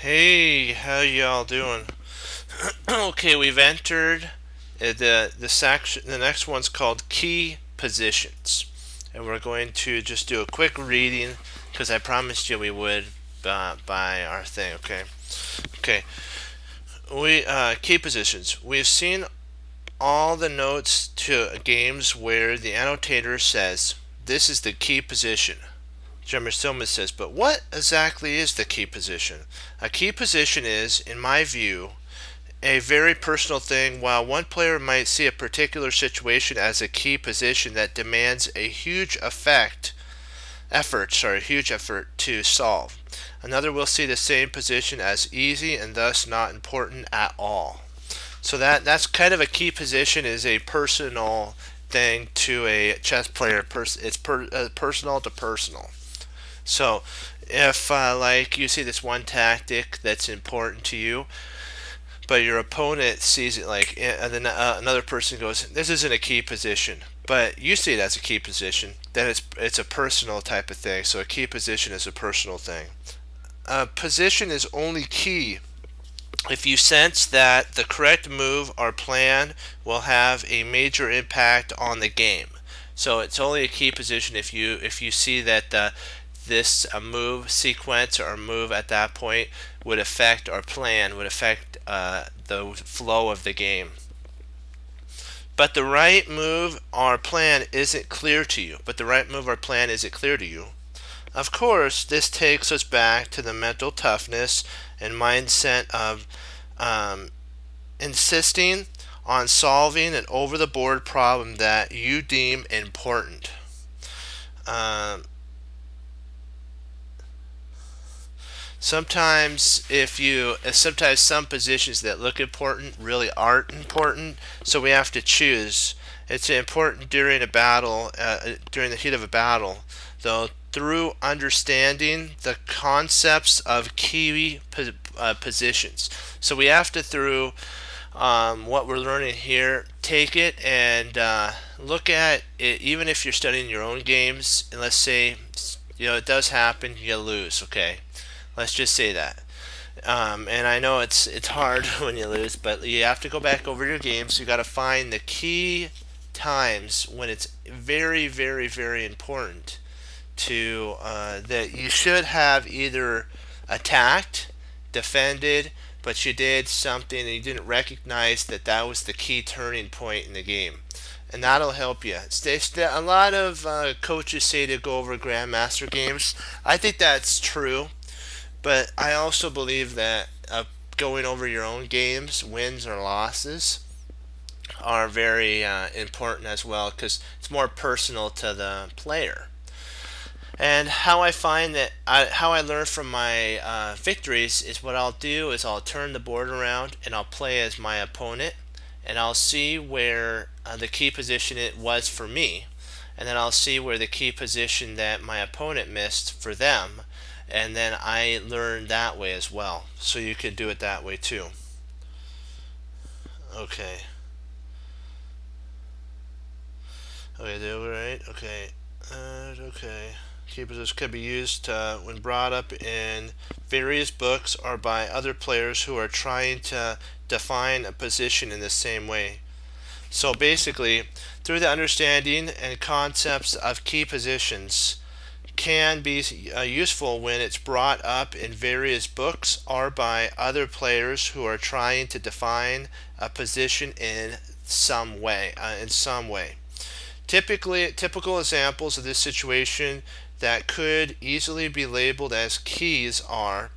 Hey, how y'all doing? Okay, we've entered the section. The next one's called key positions, and we're going to just do a quick reading because I promised you we would by our thing. Okay. We key positions. We've seen all the notes to games where the annotator says this is the key position. Jeremy Stillman says, but what exactly is the key position? A key position is, in my view, a very personal thing. While one player might see a particular situation as a key position that demands a huge effort to solve, another will see the same position as easy and thus not important at all. So that's kind of a key position is a personal thing to a chess player. It's personal to personal. So if like you see this one tactic that's important to you, but your opponent sees it like, and then another person goes, "This isn't a key position," but you see it as a key position. Then it's a personal type of thing. So a key position is a personal thing. A position is only key if you sense that the correct move or plan will have a major impact on the game. So it's only a key position if you see that this move sequence or move at that point would affect our plan, would affect the flow of the game. But the right move or plan isn't clear to you. Of course, this takes us back to the mental toughness and mindset of um, insisting on solving an over the board problem that you deem important. Um, sometimes some positions that look important really aren't important, so we have to choose. It's important during a battle, during the heat of a battle, though, through understanding the concepts of key positions. So we have to, through what we're learning here, take it and look at it. Even if you're studying your own games, and let's say it does happen, you lose. Okay, let's just say that. And I know it's hard when you lose, but you have to go back over your games. You got to find the key times when it's very, very, very important to that you should have either attacked, defended, but you did something and you didn't recognize that was the key turning point in the game. And that'll help you. A lot of coaches say to go over grandmaster games. I think that's true, but I also believe that going over your own games, wins or losses, are very important as well because it's more personal to the player. And how I learn from my victories is what I'll do is I'll turn the board around and I'll play as my opponent, and I'll see where the key position it was for me, and then I'll see where the key position that my opponent missed for them, and then I learn that way as well. So you could do it that way too. Okay. Okay, do it right. Okay. Okay. Key positions can be used when brought up in various books or by other players who are trying to define a position in the same way. So basically, through the understanding and concepts of key positions can be useful when it's brought up in various books or by other players who are trying to define a position in some way. Typical examples of this situation that could easily be labeled as keys are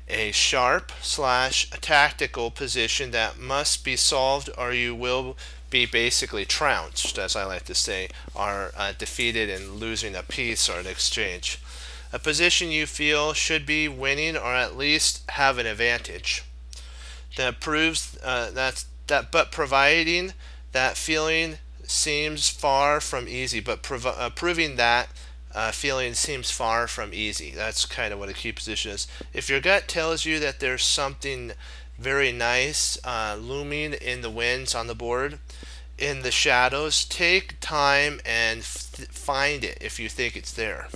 a sharp slash tactical position that must be solved or you will be basically trounced, as I like to say, or defeated and losing a piece or an exchange. A position you feel should be winning or at least have an advantage. That proves but providing that feeling seems far from easy, but proving that feeling seems far from easy. That's kind of what a key position is. If your gut tells you that there's something very nice looming in the winds on the board, in the shadows, take time and find it if you think it's there.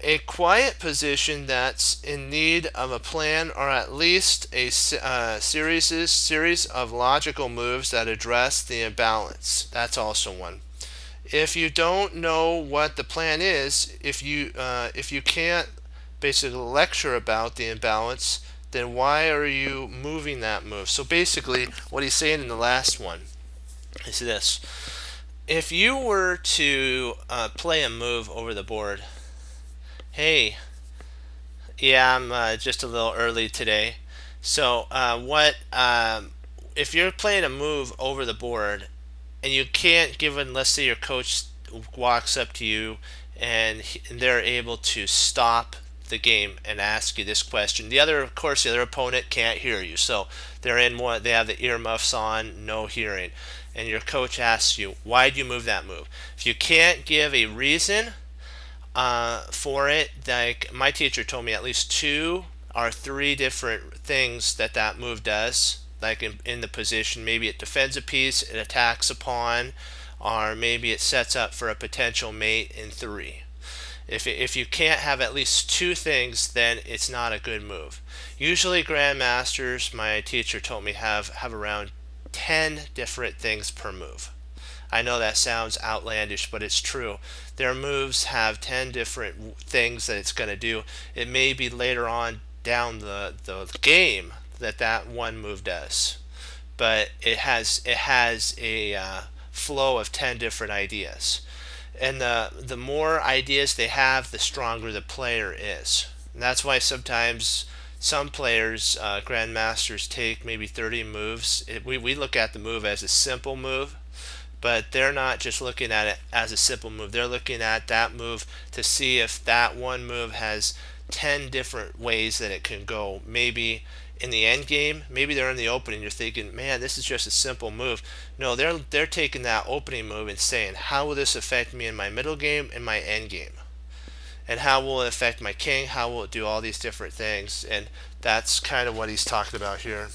A quiet position that's in need of a plan, or at least a series of logical moves that address the imbalance. That's also one. If you don't know what the plan is, if you can't basically lecture about the imbalance, then why are you moving that move? So basically, what he's saying in the last one is this: if you were to play a move over the board, hey, yeah, I'm just a little early today. So what? If you're playing a move over the board and you can't, given, let's say your coach walks up to you and they're able to stop the game and ask you this question. Of course, the other opponent can't hear you, so they're in one. They have the earmuffs on, no hearing, and your coach asks you, "Why did you move that move?" If you can't give a reason for it, like my teacher told me, at least 2 or 3 different things that move does. Like in the position, maybe it defends a piece, it attacks a pawn, or maybe it sets up for a potential mate in 3. If you can't have at least 2 things, then it's not a good move. Usually grandmasters, my teacher told me, have around 10 different things per move. I know that sounds outlandish, but it's true. Their moves have 10 different things that it's going to do. It may be later on down the game that one move does, but it has a flow of 10 different ideas. And the more ideas they have, the stronger the player is. And that's why sometimes some players, grandmasters, take maybe 30 moves. We look at the move as a simple move, but they're not just looking at it as a simple move. They're looking at that move to see if that one move has 10 different ways that it can go. Maybe in the end game, maybe they're in the opening, you're thinking, man, this is just a simple move. No, they're taking that opening move and saying, how will this affect me in my middle game and my end game? And how will it affect my king? How will it do all these different things? And that's kind of what he's talking about here.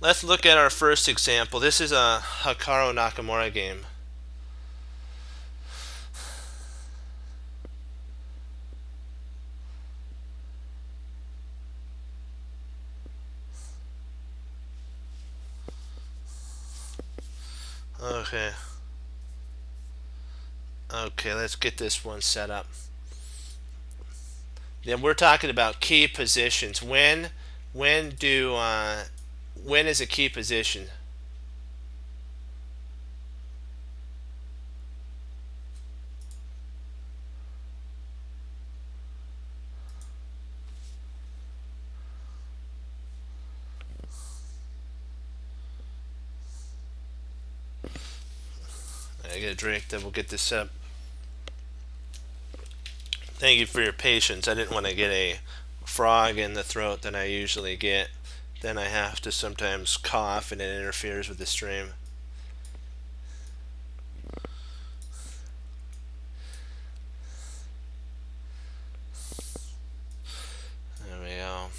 Let's look at our first example. This is a Hikaru Nakamura game. Okay. Okay, let's get this one set up. Then we're talking about key positions. When is a key position? I get a drink, then we'll get this set up. Thank you for your patience. I didn't want to get a frog in the throat that I usually get. Then I have to sometimes cough and it interferes with the stream. There we go.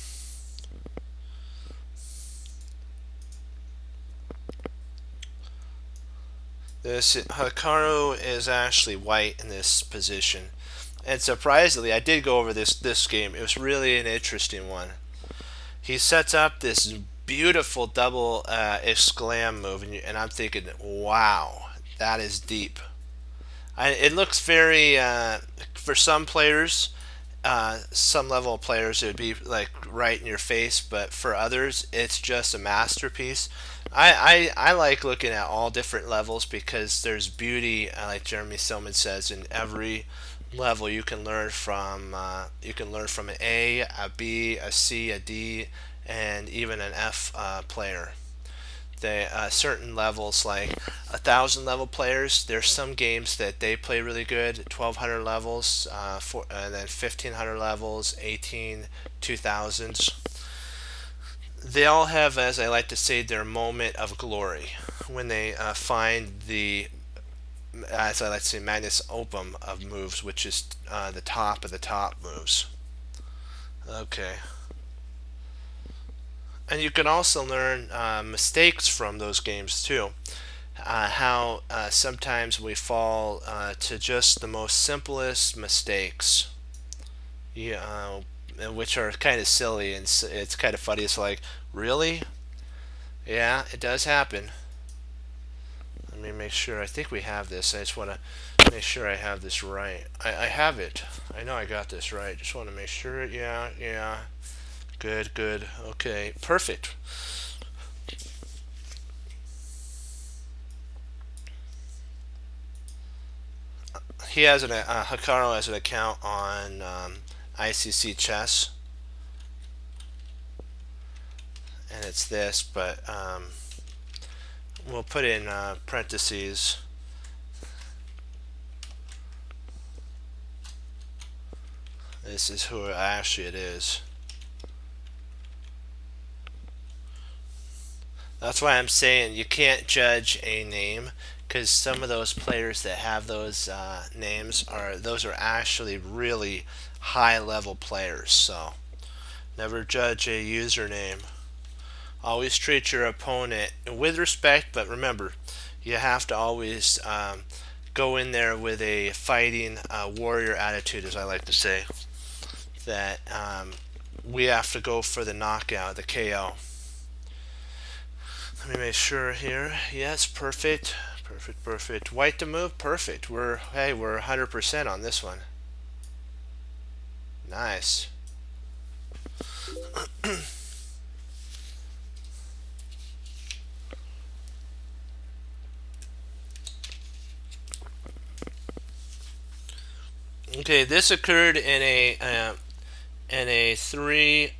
This Hikaru is actually white in this position. And surprisingly, I did go over this game. It was really an interesting one. He sets up this beautiful double exclam move, and I'm thinking, wow, that is deep. It looks very, for some players, some level of players, it would be like right in your face, but for others, it's just a masterpiece. I like looking at all different levels because there's beauty, like Jeremy Silman says, in every level. You can learn from an A, a B, a C, a D, and even an F player. Certain levels, like 1,000 level players, there's some games that they play really good. 1,200 levels, and then 1,500 levels, 18, 2,000s. They all have, as I like to say, their moment of glory when they find the, as I like to say, magnus opum of moves, which is the top of the top moves. Okay. And you can also learn mistakes from those games too. How sometimes we fall to just the most simplest mistakes. Yeah, which are kind of silly, and it's kind of funny. It's like, really? Yeah, it does happen. Let me make sure. I think we have this. I just want to make sure I have this right. I have it. I know I got this right. Just want to make sure. Yeah, yeah. Good, good. Okay, perfect. He has Hikaru has an account on ICC Chess, and it's this, but we'll put in parentheses. This is who actually it is. That's why I'm saying you can't judge a name, because some of those players that have those names are actually really high level players. So never judge a username. Always treat your opponent with respect, but remember, you have to always go in there with a fighting warrior attitude, as I like to say. That we have to go for the knockout, the KO. Let me make sure here. Yes, perfect, perfect, perfect. White to move, perfect. We're 100% on this one. Nice. Okay, this occurred in a three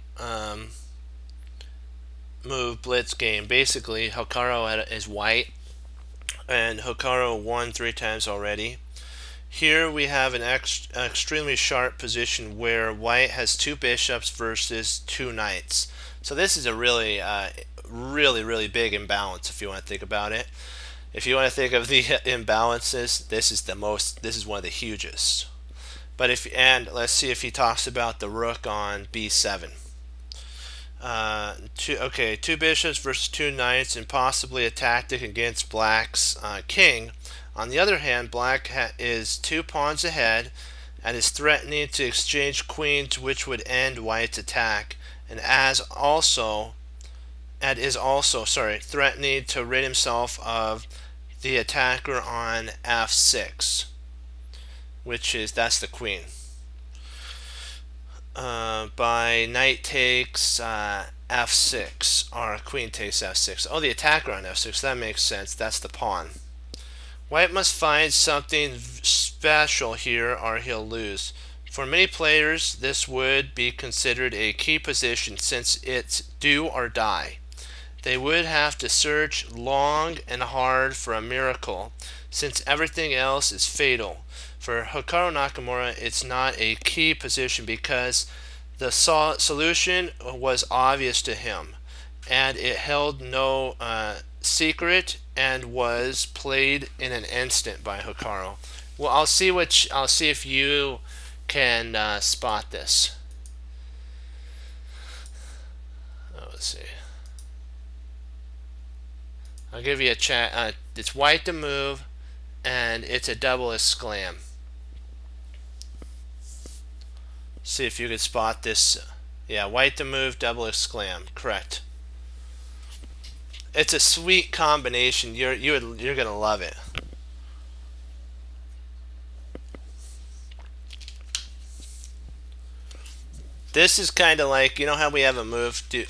move blitz game. Basically, Hikaru is white, and Hikaru won 3 times already. Here we have an extremely sharp position where white has 2 bishops versus 2 knights. So this is a really, really big imbalance if you want to think about it. If you want to think of the imbalances, this is one of the hugest. But let's see if he talks about the rook on b7. Okay, 2 bishops versus 2 knights, and possibly a tactic against black's king. On the other hand, black is 2 pawns ahead and is threatening to exchange queens, which would end white's attack, and is also threatening to rid himself of the attacker on f6, that's the queen. By knight takes f6, or queen takes f6. Oh, the attacker on f6, that makes sense. That's the pawn. White must find something special here or he'll lose. For many players, this would be considered a key position since it's do or die. They would have to search long and hard for a miracle, since everything else is fatal. For Hikaru Nakamura, it's not a key position because the solution was obvious to him, and it held no secret and was played in an instant by Hikaru. Well, I'll see if you can spot this. Let's see. I'll give you a chat. It's white to move, and it's a double exclam. See if you can spot this. Yeah, white to move, double exclam. Correct. It's a sweet combination. You're gonna love it. This is kind of like, you know how we have a move to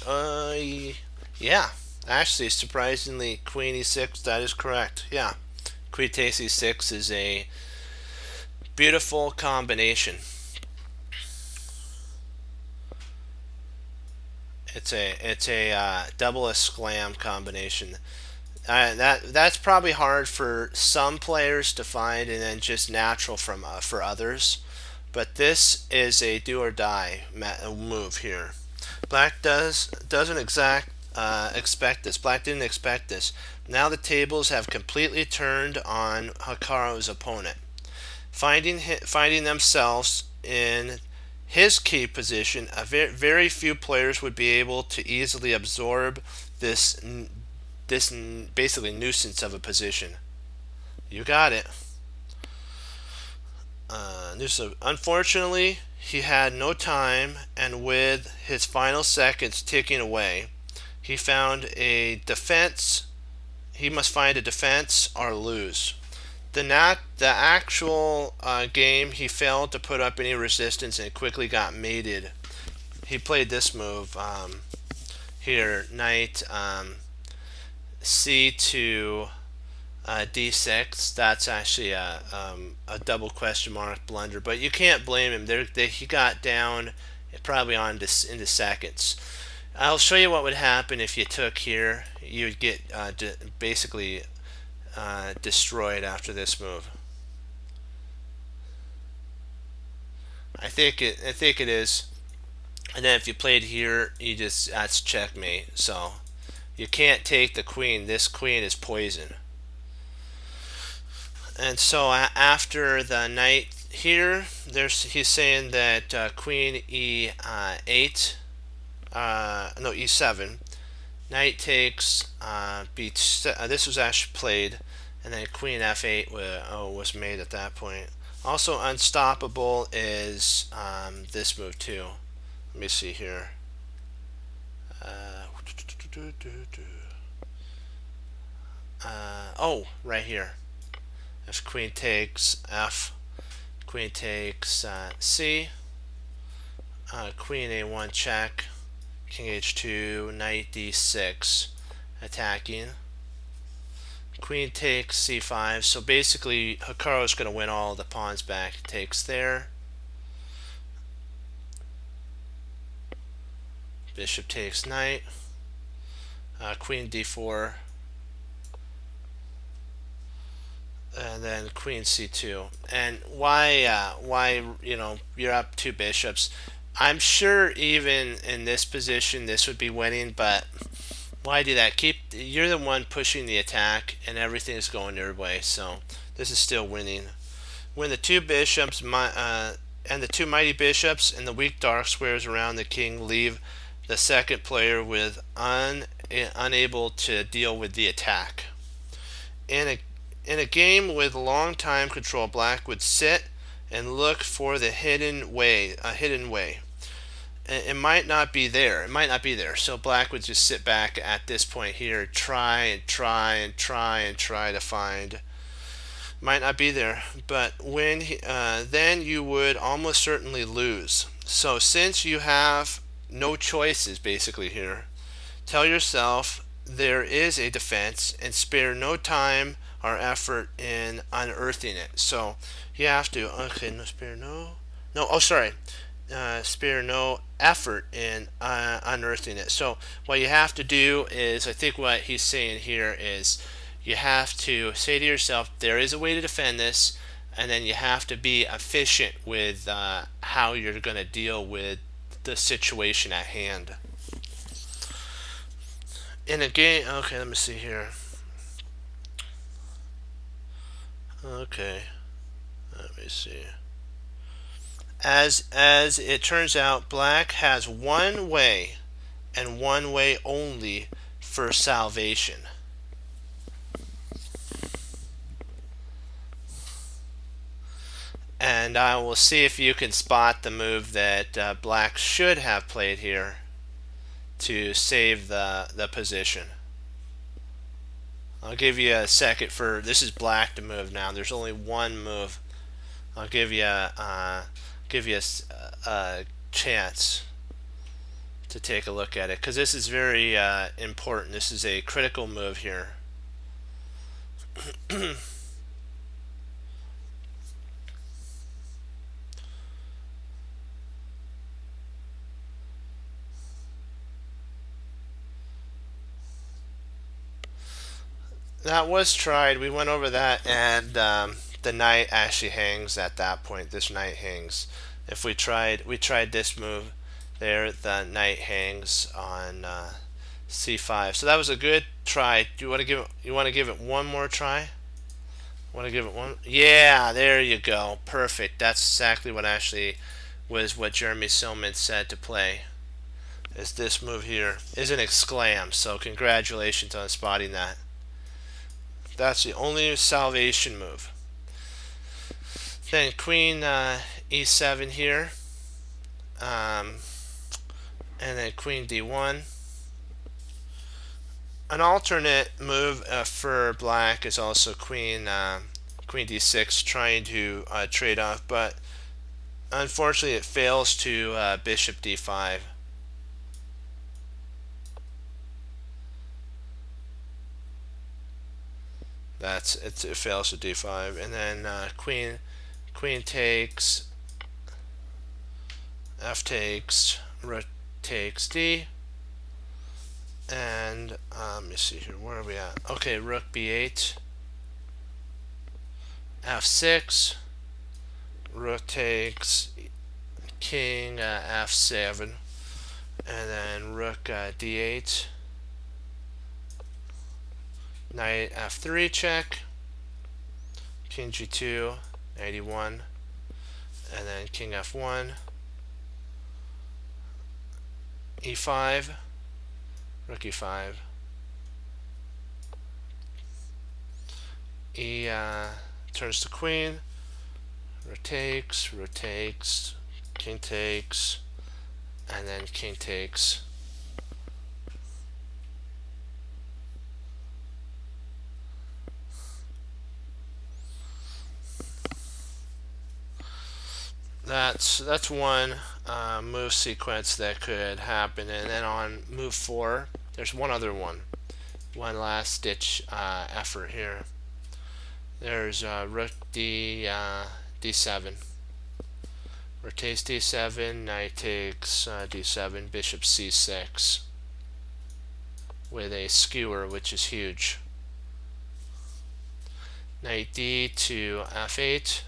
yeah, actually surprisingly queen e6, that is correct. Yeah, queen takes e6 is a beautiful combination. It's a double exclam combination. That's probably hard for some players to find, and then just natural for others. But this is a do or die move here. Black doesn't expect this. Black didn't expect this. Now the tables have completely turned on Hikaru's opponent, finding themselves in his key position. Very few players would be able to easily absorb this basically nuisance of a position. You got it. Unfortunately, he had no time, and with his final seconds ticking away, he found a defense. He must find a defense or lose. The actual game, he failed to put up any resistance and quickly got mated. He played this move here, knight c2 d6. That's actually a double question mark blunder, but you can't blame him. He got down probably into seconds. I'll show you what would happen if you took here. You would get basically destroyed after this move. I think it is. And then if you played here, that's checkmate. So you can't take the queen. This queen is poison. And so after the knight here, he's saying that queen e8, no, e7, knight takes this was actually played, and then queen f8 was made at that point. Also unstoppable is this move too. Let me see here. Oh, right here. If queen takes f, queen takes c, queen a1 check, king h2, knight d6, attacking. Queen takes c5. So basically, Hikaru's going to win all the pawns back. Takes there. Bishop takes knight. Queen d4. And then queen c2. And why you're up 2 bishops. I'm sure even in this position this would be winning, but why do that? You're the one pushing the attack, and everything's going your way. So this is still winning. When the 2 bishops and the 2 mighty bishops and the weak dark squares around the king leave the second player with unable to deal with the attack. In a game with long time control, black would sit and look for the hidden way. It might not be there. So black would just sit back at this point here, try to find. Might not be there, but then you would almost certainly lose. So since you have no choices basically here, tell yourself there is a defense and spare no time or effort in unearthing it. So you have to spare no effort in unearthing it. So what you have to do is, I think what he's saying here is, you have to say to yourself, there is a way to defend this, and then you have to be efficient with how you're going to deal with the situation at hand. In a game, okay, let me see here. Okay, let me see. As it turns out, black has one way and one way only for salvation. And I will see if you can spot the move that black should have played here to save the position. I'll give you a second for this is black to move now. There's only one move. I'll give you a chance to take a look at it, because this is very important. This is a critical move here. That was tried. We went over that, and the knight actually hangs at that point. This knight hangs. If we tried this move there, the knight hangs on c5. So that was a good try. Do you want to give it one more try? Want to give it one? Yeah, there you go. Perfect. That's exactly what actually was what Jeremy Silman said to play. Is this move here? Is an exclam. So congratulations on spotting that. That's the only salvation move. Then queen e7 here. and then queen d1. An alternate move for black is also queen d6, trying to trade off, but unfortunately it fails to bishop d5. It fails to d5, and then queen takes, f takes, rook takes d, and let me see here, where are we at? Okay, rook b8, f6, rook takes, king f7, and then rook d8, knight f3 check, king g2, knight e1, and then king f1, e5, rook e5, e turns to queen, rook takes, king takes, and then king takes. That's one move sequence that could happen, and then on move 4, there's one other one last ditch effort here. There's rook d7, rook takes d7, knight takes d7, bishop c6 with a skewer, which is huge. Knight d to f8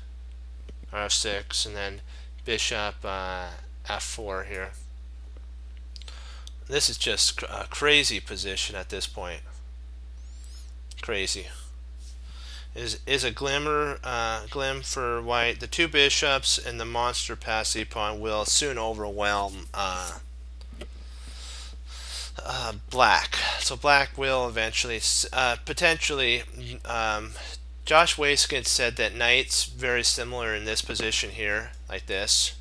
or f6, and then bishop f4 here. This is just a crazy position at this point. Crazy. Is a glim for white. The two bishops and the monster passive pawn will soon overwhelm black. So black will eventually, potentially, Josh Waitzkin said that knights very similar in this position here, like this,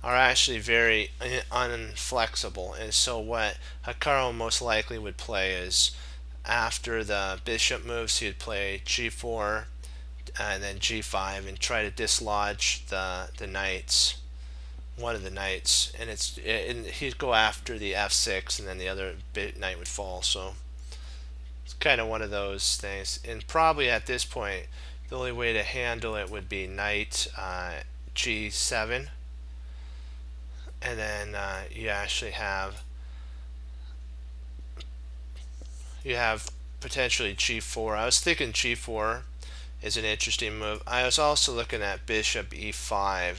are actually very unflexible. And so what Hikaru most likely would play is, after the bishop moves, he would play g4 and then g5 and try to dislodge the knights, one of the knights, and he'd go after the f6, and then the other knight would fall. So it's kind of one of those things, and probably at this point the only way to handle it would be knight g7, and then you actually have potentially g4. I was thinking g4 is an interesting move. I was also looking at bishop e5,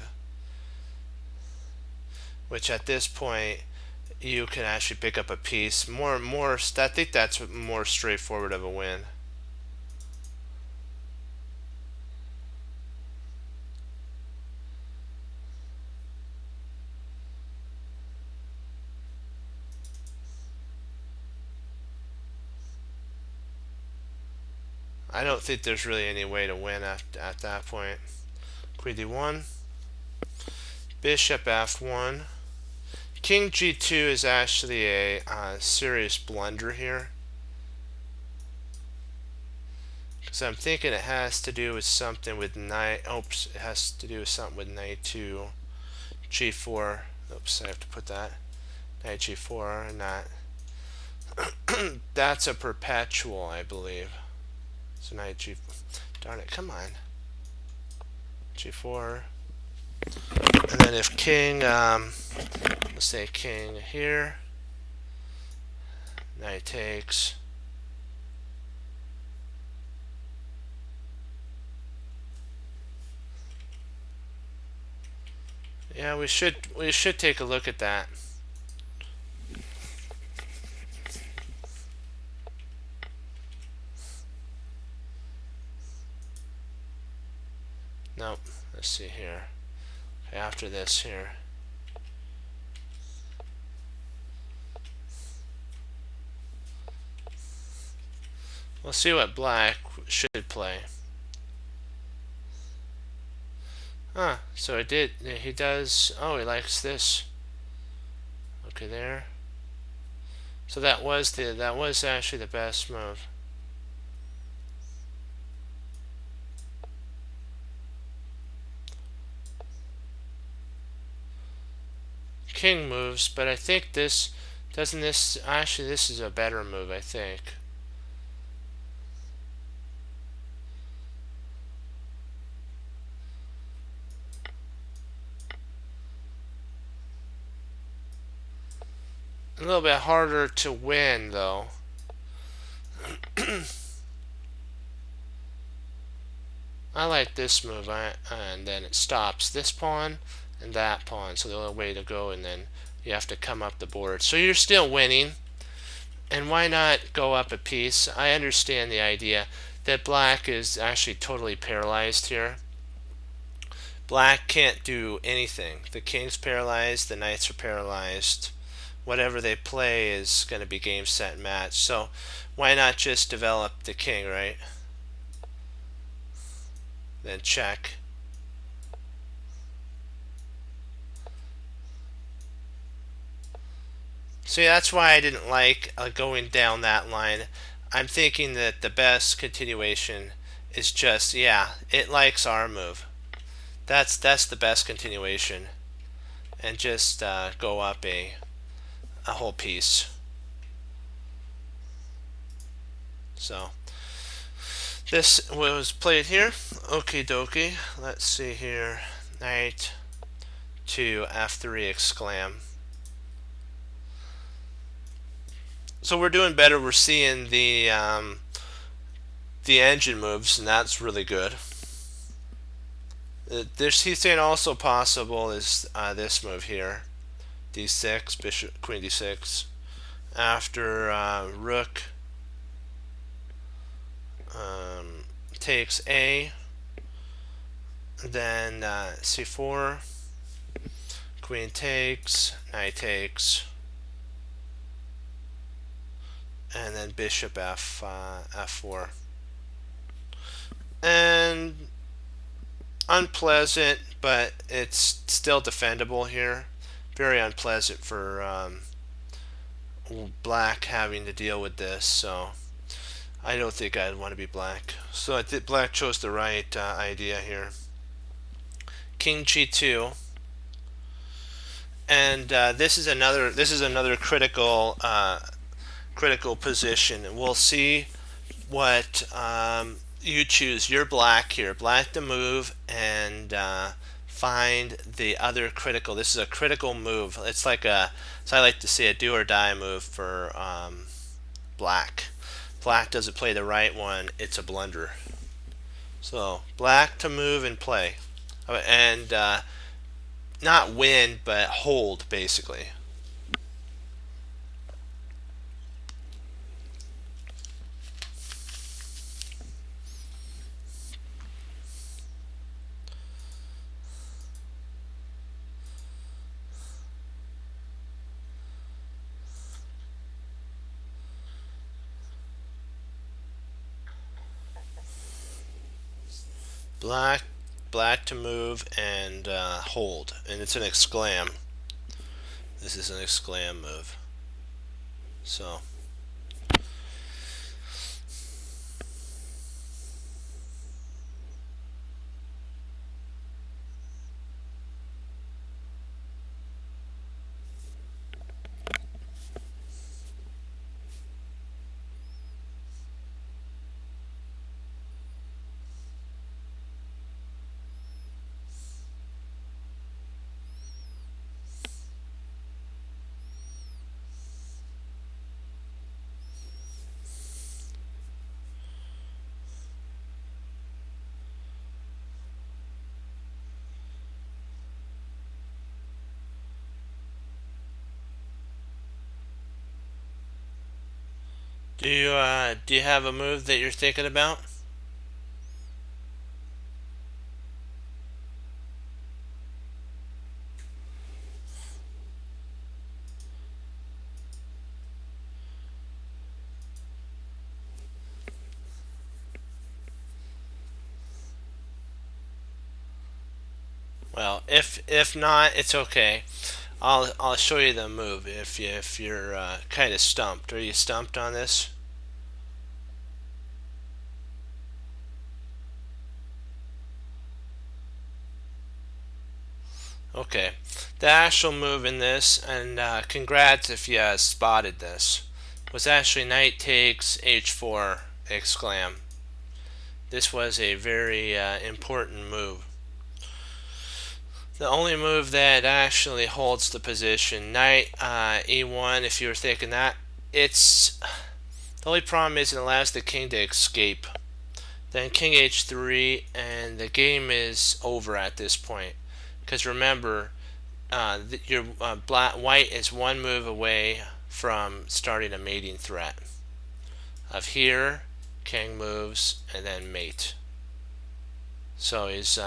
which at this point you can actually pick up a piece. I think that's more straightforward of a win. I don't think there's really any way to win at that point. Queen d1, bishop f1, king g2 is actually a serious blunder here, because I'm thinking it has to do with something with knight. Oops, it has to do with something with knight to g4. Oops, I have to put that knight g4, and that that's a perpetual, I believe. So knight g, darn it, come on, g4, and then if king, let's say king here, knight takes, yeah, we should take a look at that. Nope. Let's see here. Okay, after this here. We'll see what black should play. So it did. He does. Oh, he likes this. Okay, there. So that was actually the best move. King moves, but I think this doesn't this actually this is a better move, I think. A little bit harder to win though. I like this move, and then it stops this pawn and that pawn. So the only way to go, and then you have to come up the board. So you're still winning, and why not go up a piece? I understand the idea that black is actually totally paralyzed here. Black can't do anything. The king's paralyzed, the knights are paralyzed. Whatever they play is going to be game, set, match. So why not just develop the king, right? Then check. See, that's why I didn't like going down that line. I'm thinking that the best continuation is just, yeah, it likes our move. That's the best continuation, and just go up a whole piece. So this was played here. Okie dokie. Let's see here. Knight to f3 exclam. So we're doing better. We're seeing the engine moves, and that's really good. He's saying also possible is this move here, d6, bishop, queen d6. After rook takes a, then c4, queen takes, knight takes, and then bishop f4. And unpleasant, but it's still defendable here. Very unpleasant for black having to deal with this, so I don't think I'd want to be black. So I think black chose the right idea here. King g2, and this is another critical position, and we'll see what you choose. You're black here. Black to move and find the other critical. This is a critical move. It's like so I like to say a do or die move for black. Black doesn't play the right one, it's a blunder. So black to move and play, and not win, but hold, basically. Black to move and hold, and it's an exclam. This is an exclam move. So do you have a move that you're thinking about? Well, if not, it's okay. I'll show you the move if you're kind of stumped. Are you stumped on this? Okay, the actual move in this, and congrats if you spotted this, was actually knight takes h4 exclam. This was a very important move. The only move that actually holds the position, knight e1, if you were thinking that, it's the only problem is it allows the king to escape. Then king h3, and the game is over at this point. Because remember, your white is one move away from starting a mating threat. Of here, king moves, and then mate. So he's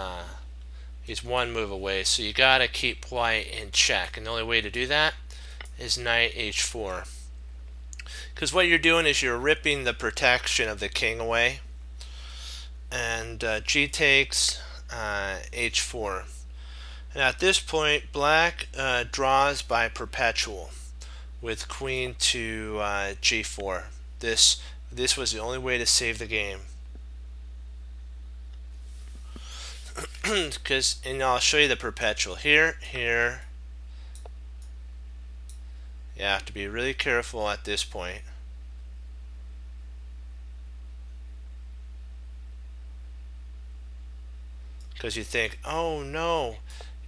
one move away. So you gotta keep white in check, and the only way to do that is knight h4. Because what you're doing is you're ripping the protection of the king away. And g takes h4. And at this point, black draws by perpetual with queen to g4. This was the only way to save the game. Because, and I'll show you the perpetual here. You have to be really careful at this point. Because you think, oh no,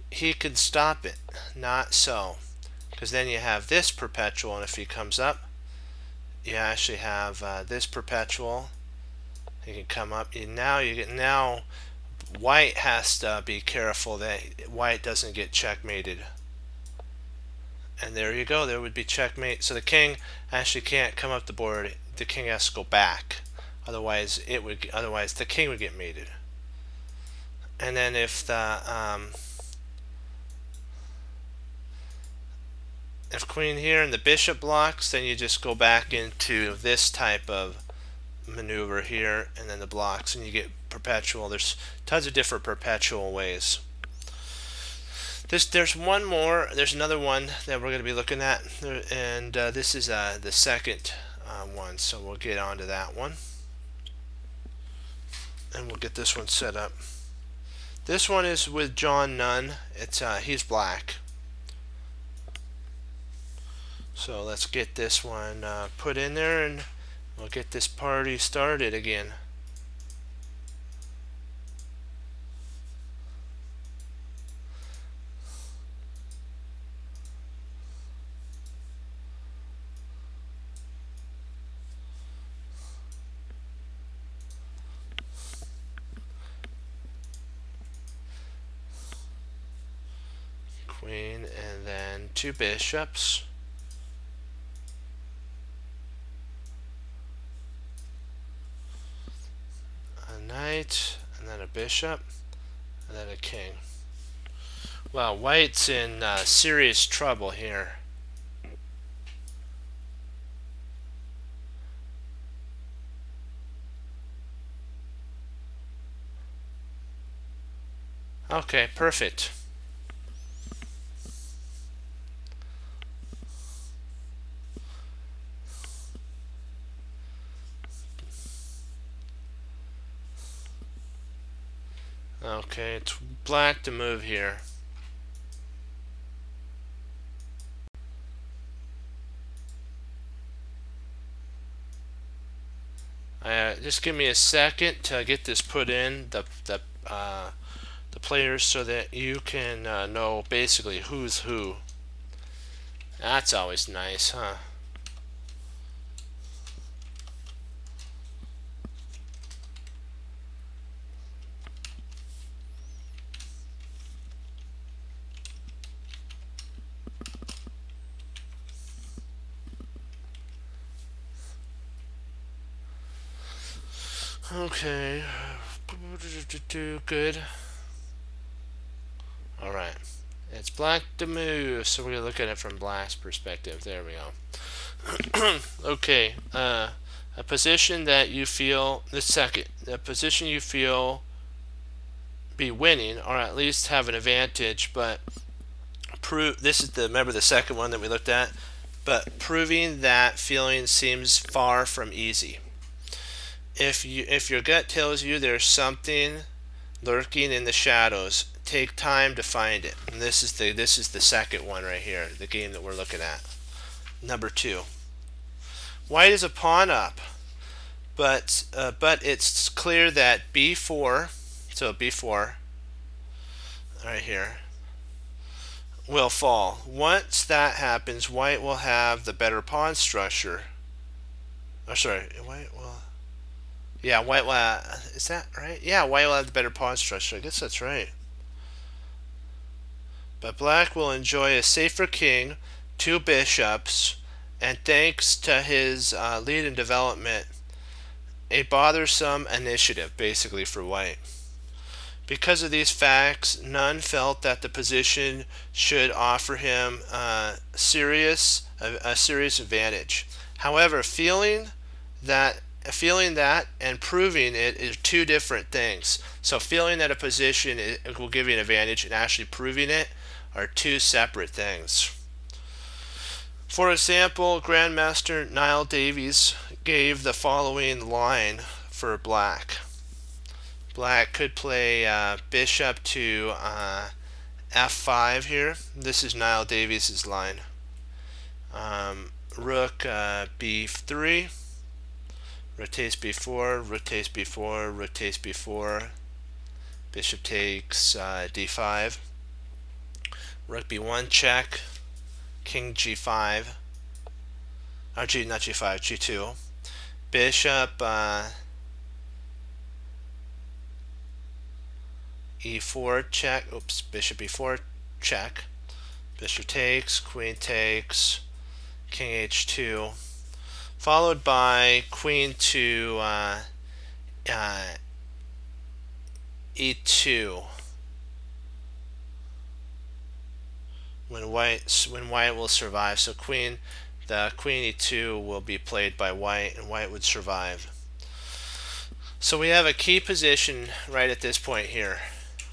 he could stop it. Not so. Because then you have this perpetual, and if he comes up, you actually have this perpetual. He can come up. Now white has to be careful that white doesn't get checkmated. And there you go. There would be checkmate. So the king actually can't come up the board. The king has to go back. Otherwise the king would get mated. And then if queen here and the bishop blocks, then you just go back into this type of maneuver here, and then the blocks, and you get perpetual. There's tons of different perpetual ways. There's one more. There's another one that we're going to be looking at, and this is the second one. So we'll get on to that one, and we'll get this one set up. This one is with John Nunn. It's he's black. So let's get this one put in there, and we'll get this party started again. Queen, and then two bishops. A knight, and then a bishop, and then a king. Well, white's in serious trouble here. Okay, perfect. Okay, it's black to move here. Just give me a second to get this put in the players so that you can know basically who's who. That's always nice, huh? Okay. Good. Alright. It's black to move, so we're going to look at it from black's perspective. There we go. Okay. A position that you feel, the position you feel be winning, or at least have an advantage, but This is remember the second one that we looked at, but proving that feeling seems far from easy. If your gut tells you there's something lurking in the shadows, take time to find it. And this is the second one right here, the game that we're looking at. Number 2. White is a pawn up, but it's clear that b4, so b4 right here, will fall. Once that happens, white will have the better pawn structure. Oh, sorry, white will. Yeah, white will. Is that right? Yeah, white will have the better pawn structure. I guess that's right. But black will enjoy a safer king, 2 bishops, and thanks to his lead in development, a bothersome initiative, basically, for white. Because of these facts, none felt that the position should offer him a serious advantage. However, feeling that and proving it is 2 different things. So feeling that a position will give you an advantage and actually proving it are 2 separate things. For example, Grandmaster Niall Davies gave the following line for black. Black could play bishop to f5 here. This is Niall Davies' line. Rook b3, rotates b4, rotates b4, rotates b4, bishop takes d5, rook b1 check, king g5, or not g5, g2, bishop e4 check, bishop e4 check, bishop takes, queen takes, king h2, followed by queen to e2 when white will survive. So the queen e2 will be played by white, and white would survive. So we have a key position right at this point here.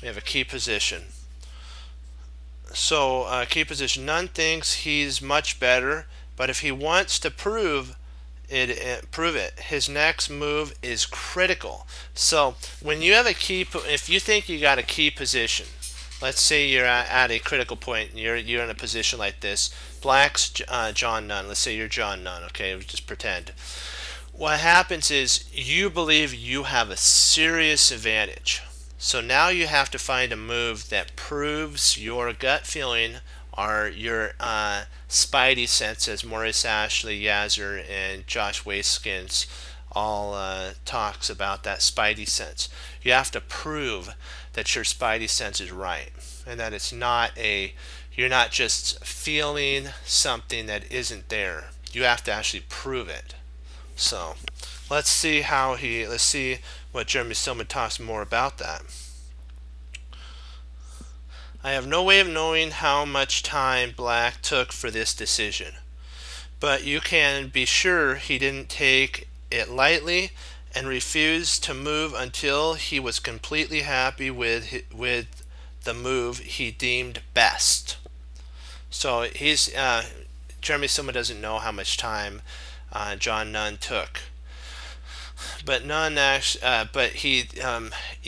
We have a key position. So key position. None thinks he's much better, but if he wants to prove it, his next move is critical. So when you have if you think you got a key position, let's say you're at a critical point and you're in a position like this. Black's John Nunn. Let's say you're John Nunn. Okay, just pretend. What happens is you believe you have a serious advantage. So now you have to find a move that proves your gut feeling or your spidey sense, as Maurice Ashley, Yazzer, and Josh Waiskins all talks about that spidey sense. You have to prove that your spidey sense is right, and that it's you're not just feeling something that isn't there. You have to actually prove it. So let's see what Jeremy Silman talks more about that. I have no way of knowing how much time Black took for this decision, but you can be sure he didn't take it lightly and refused to move until he was completely happy with the move he deemed best. So Jeremy Silman doesn't know how much time John Nunn took. But Nunn he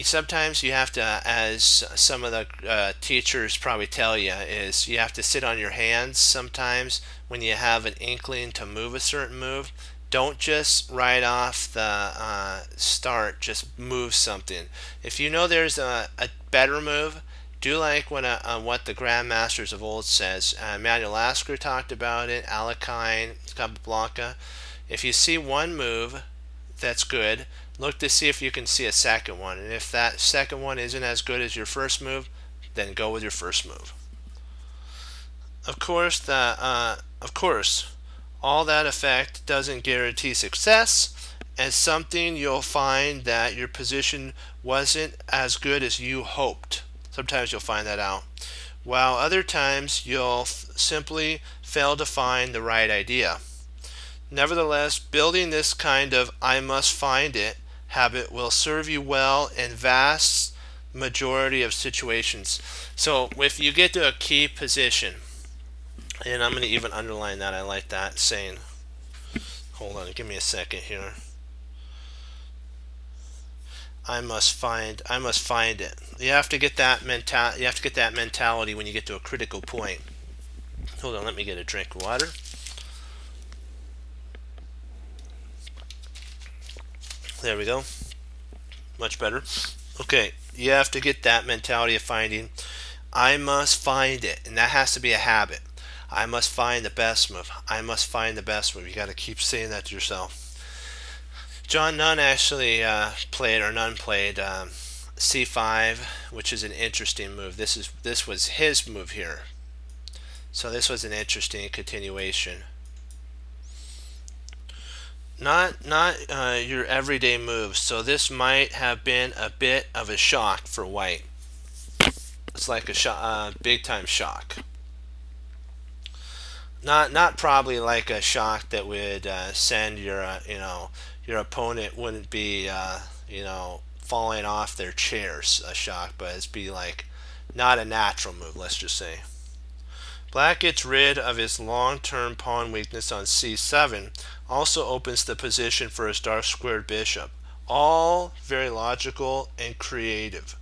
sometimes you have to, as some of the teachers probably tell you, is you have to sit on your hands sometimes when you have an inkling to move a certain move. Don't just right off the start just move something. If you know there's a better move, do like what the grandmasters of old says. Manuel Lasker talked about it, Alekhine, Capablanca. If you see one move that's good, look to see if you can see a second one, and if that second one isn't as good as your first move, then go with your first move. Of course, all that effect doesn't guarantee success, and something you'll find that your position wasn't as good as you hoped. Sometimes you'll find that out, while other times you'll simply fail to find the right idea. Nevertheless, building this kind of "I must find it" habit will serve you well in vast majority of situations. So if you get to a key position, and I'm going to even underline that, I like that saying. Hold on, give me a second here. I must find it. You have to get that mentality when you get to a critical point. Hold on, let me get a drink of water. There we go. Much better. Okay, you have to get that mentality of finding. I must find it, and that has to be a habit. I must find the best move. I must find the best move. You got to keep saying that to yourself. John Nunn actually played c5, which is an interesting move. This was his move here, so this was an interesting continuation. Not your everyday moves. So this might have been a bit of a shock for White. It's like a big time shock. Not probably like a shock that would send your your opponent wouldn't be falling off their chairs, a shock, but it'd be like not a natural move, let's just say. Black gets rid of his long-term pawn weakness on c7, also opens the position for his dark squared bishop. All very logical and creative.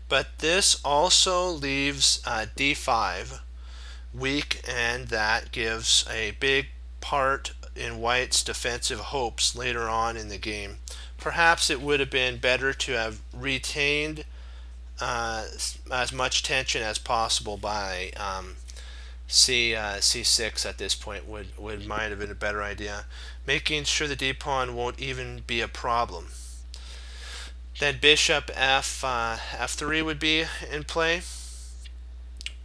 But this also leaves d5 weak, and that gives a big part in White's defensive hopes later on in the game. Perhaps it would have been better to have retained as much tension as possible by c6 at this point might have been a better idea, making sure the d-pawn won't even be a problem. Then bishop f3 would be in play.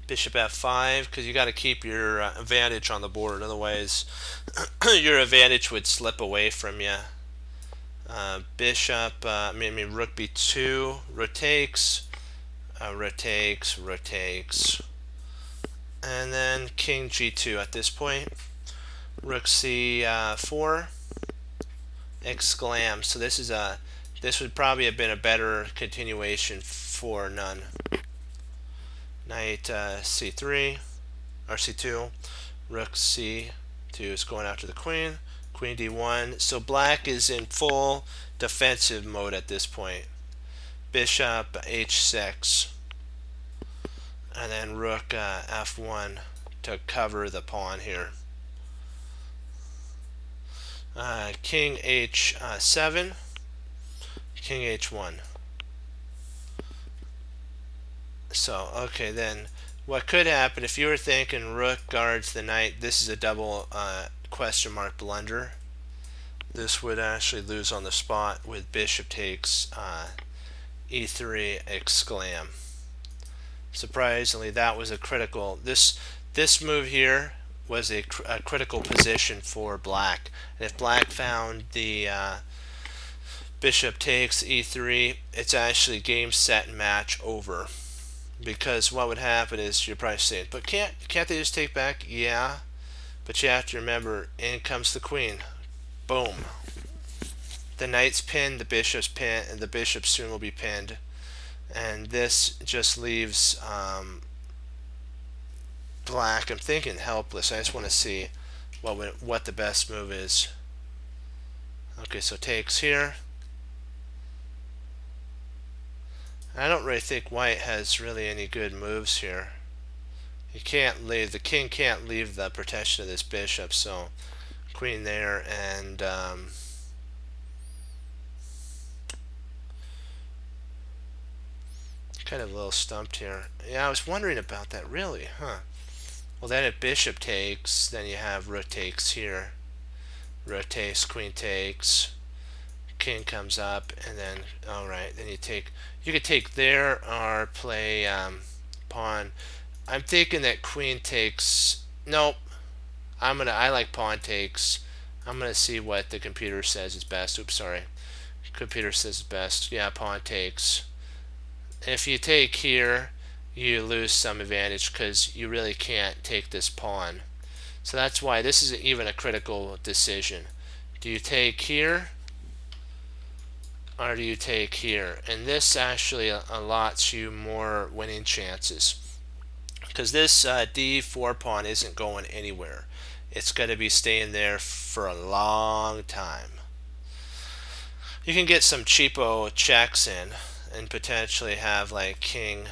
Bishop f5, because you got to keep your advantage on the board, otherwise your advantage would slip away from you. Bishop, rook b2, rook takes, and then king g2 at this point. Rook c4, exclam. So this would probably have been a better continuation for Nunn. Knight c3 or c2, rook c2 is going after the queen, queen d1. So black is in full defensive mode at this point. Bishop h6, and then rook f1 to cover the pawn here. King h7, king h1. So, okay, then what could happen if you were thinking rook guards the knight, this is a double question mark blunder. This would actually lose on the spot with bishop takes e3 exclam. Surprisingly, that was a critical, this move here was a critical position for black. And if black found the bishop takes e3, it's actually game, set, and match over. Because what would happen is you're probably saying, but can't they just take back? Yeah, but you have to remember, in comes the queen. Boom. The knight's pinned, the bishop's pinned, and the bishop soon will be pinned. And this just leaves black, I'm thinking, helpless. I just want to see what the best move is. Okay, so takes here. I don't really think White has really any good moves here. He can't leave, the king can't leave the protection of this bishop, so queen there, and kind of a little stumped here. Yeah, I was wondering about that, really, huh? Well, then if bishop takes, then you have rook takes here. Rook takes, queen takes, king comes up, and then alright, then you could take there or play pawn. I'm thinking that queen takes. Nope. I like pawn takes. I'm gonna see what the computer says is best. Oops, sorry. Computer says best. Yeah, pawn takes. If you take here, you lose some advantage because you really can't take this pawn. So that's why this isn't even a critical decision. Do you take here? or do you take here? And this actually allots you more winning chances, because this d4 pawn isn't going anywhere. It's going to be staying there for a long time. You can get some cheapo checks in and potentially have like king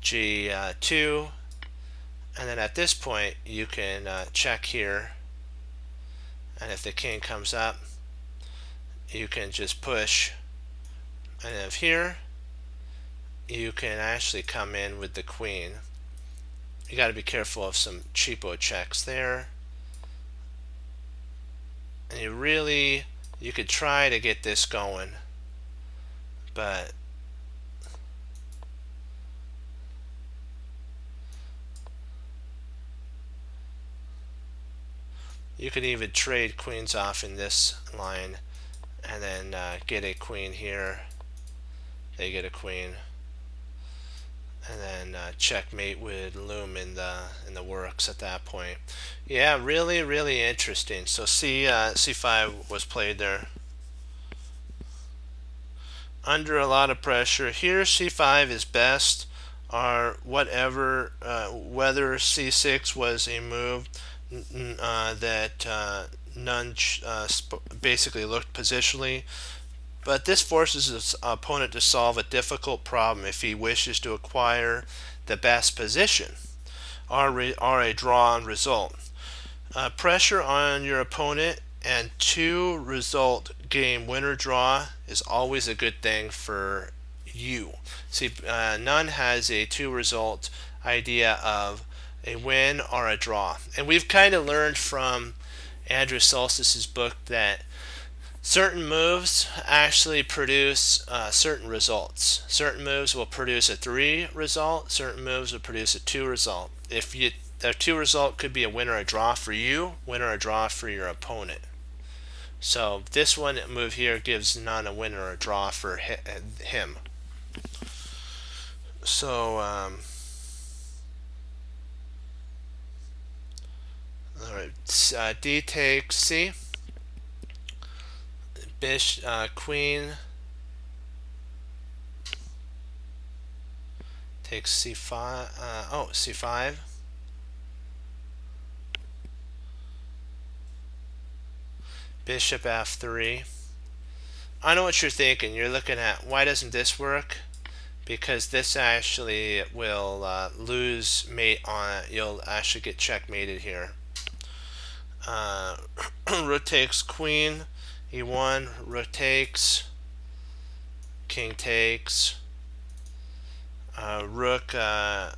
g2, and then at this point you can check here, and if the king comes up you can just push, and if here you can actually come in with the queen. You got to be careful of some cheapo checks there, and you could try to get this going, but you could even trade queens off in this line and then get a queen here. They get a queen, and then checkmate would loom in the works at that point. Yeah, really interesting. So c5 was played there under a lot of pressure. Here c5 is best, or whatever, whether c6 was a move that none basically looked positionally, but this forces his opponent to solve a difficult problem if he wishes to acquire the best position or a drawn result. Pressure on your opponent and two result game, win or draw, is always a good thing for you. See, none has a two result idea of a win or a draw, and we've kind of learned from Andrew Solstice's book that certain moves actually produce certain results. Certain moves will produce a 3 result, certain moves will produce a 2 result. If you the 2 result could be a win or a draw for you, win or a draw for your opponent. So this one move here gives none a win or a draw for him. So all right, D takes C. Queen takes c5. C5. Bishop f3. I know what you're thinking. You're looking at, why doesn't this work? Because this actually will lose mate on it. You'll actually get checkmated here. Rook takes queen. E1, rook takes, king takes, rook, let's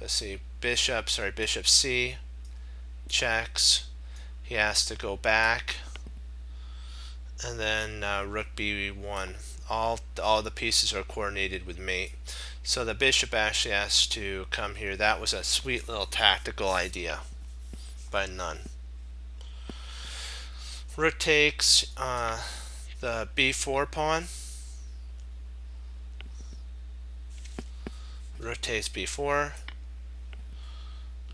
see, bishop C, checks, he has to go back, and then rook b1. All the pieces are coordinated with mate. So the bishop actually has to come here. That was a sweet little tactical idea by none. Rook takes the b4 pawn. Rook takes b4.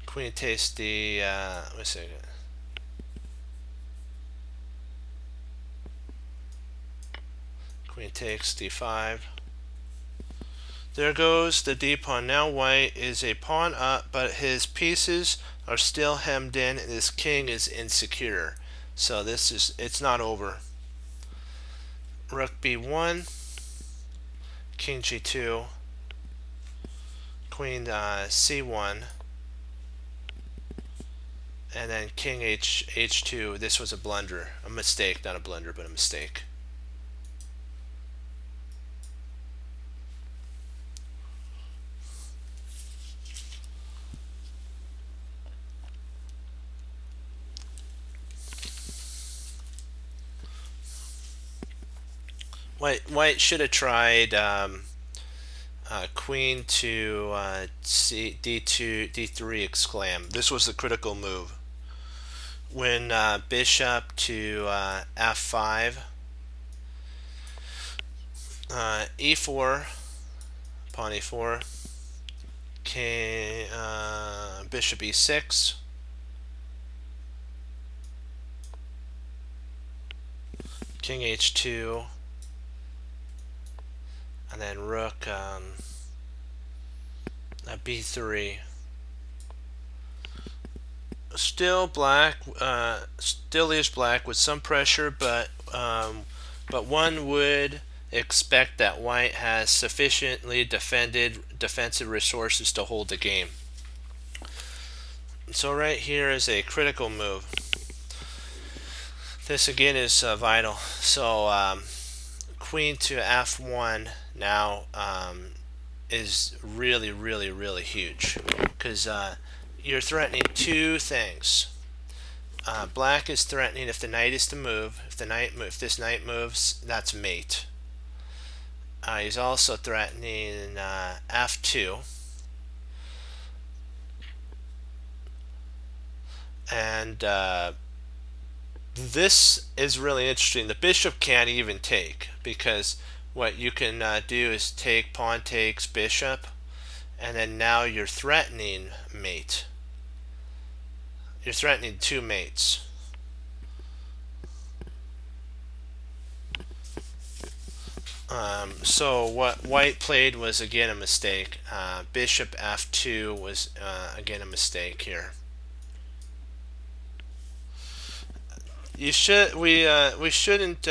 Queen takes the wait a second. Queen takes d5. There goes the d pawn. Now white is a pawn up, but his pieces are still hemmed in, and his king is insecure. So it's not over. Rook b1, king g2, queen c1, and then king h2. This was a blunder, a mistake, not a blunder, but a mistake. White should have tried queen to d2, d3 exclam. This was the critical move. When bishop to f5, e4, pawn e4, bishop e6, king h2, and then rook b3. Still black, still leaves black with some pressure, but one would expect that white has sufficiently defensive resources to hold the game. So right here is a critical move. This again is vital. So queen to f1 now is really, really, really huge, because you're threatening two things. Black is threatening if the knight is to move. If this knight moves, that's mate. He's also threatening f2, and this is really interesting. The bishop can't even take, because what you can do is take pawn takes bishop, and then now you're threatening mate. You're threatening two mates. So what white played was again a mistake. Bishop f2 was again a mistake here. We shouldn't.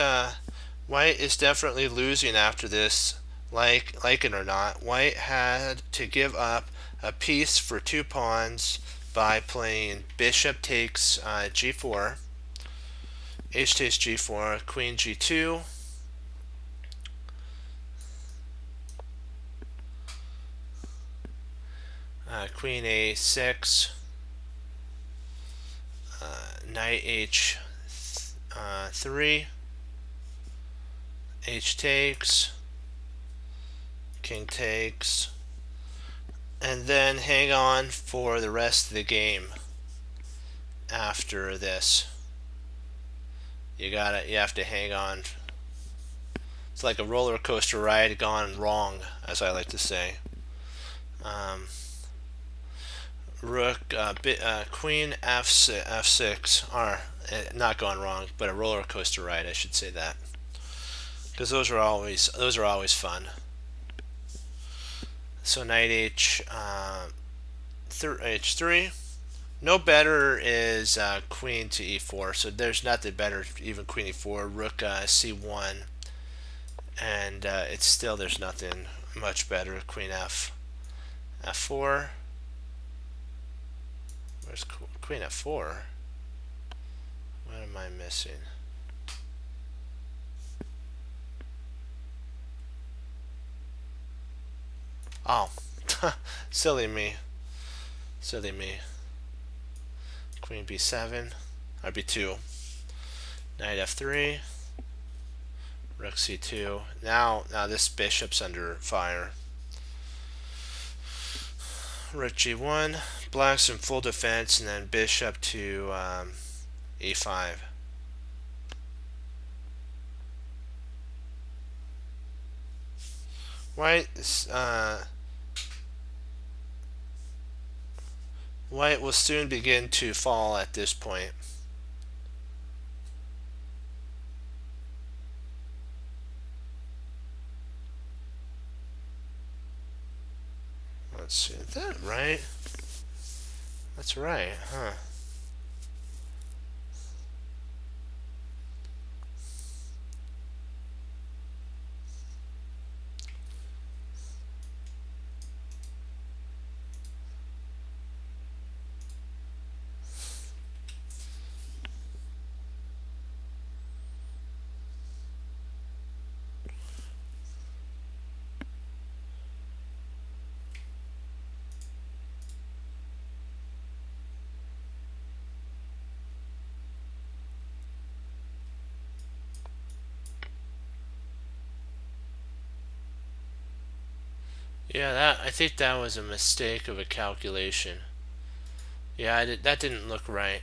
White is definitely losing after this. Like it or not, white had to give up a piece for two pawns by playing bishop takes g4, h takes g4, queen g2, queen a6, knight h3, h takes, king takes, and then hang on for the rest of the game. After this, you have to hang on. It's like a roller coaster ride gone wrong, as I like to say. Rook, queen f6, or not gone wrong, but a roller coaster ride, I should say that, because those are always fun. So knight h3. No better is queen to e4. So there's nothing better, even queen e4. Rook c1, and it's still, there's nothing much better. Queen f4. Where's queen f4? What am I missing? Oh, silly me. Queen b7, or b2. Knight f3. Rook c2. Now this bishop's under fire. Rook g1. Black's in full defense, and then bishop to e5. White will soon begin to fall at this point. Let's see, is that right? That's right, huh? Yeah, I think that was a mistake of a calculation. Yeah, that didn't look right.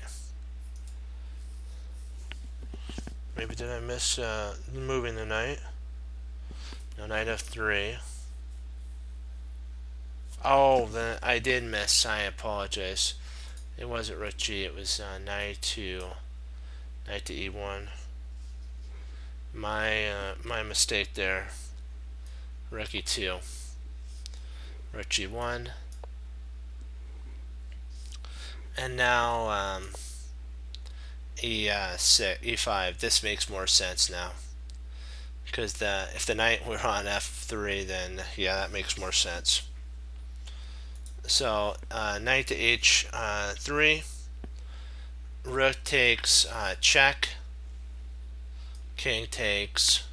Maybe did I miss moving the knight? No, knight f3. Oh, then I did miss. I apologize. It wasn't rook g. It was knight to e1. My mistake there. Rook e2. Rook g1. And now e5. This makes more sense now. Because if the knight were on f3, then yeah, that makes more sense. So knight to h3. Rook takes check. King takes.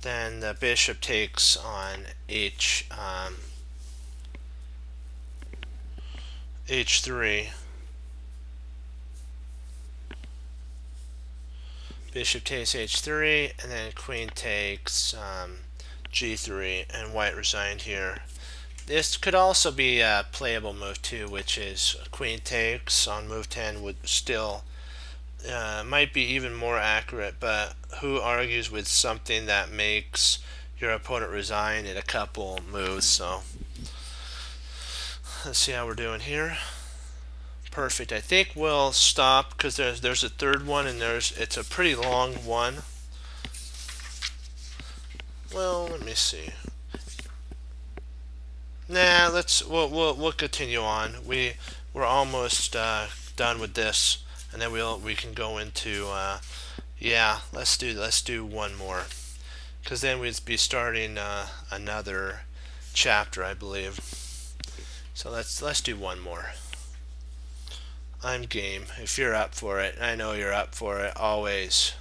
Then the bishop takes on h3. Bishop takes h3, and then queen takes g3, and white resigned here. This could also be a playable move too, which is queen takes on move 10 would still might be even more accurate, but who argues with something that makes your opponent resign in a couple moves? So let's see how we're doing here. Perfect. I think we'll stop because there's a third one, and it's a pretty long one. Well, let me see. Nah, we'll continue on. We're almost done with this, and then we can go into yeah. Let's do one more, because then we'd be starting another chapter, I believe. So let's do one more. I'm game if you're up for it. I know you're up for it always.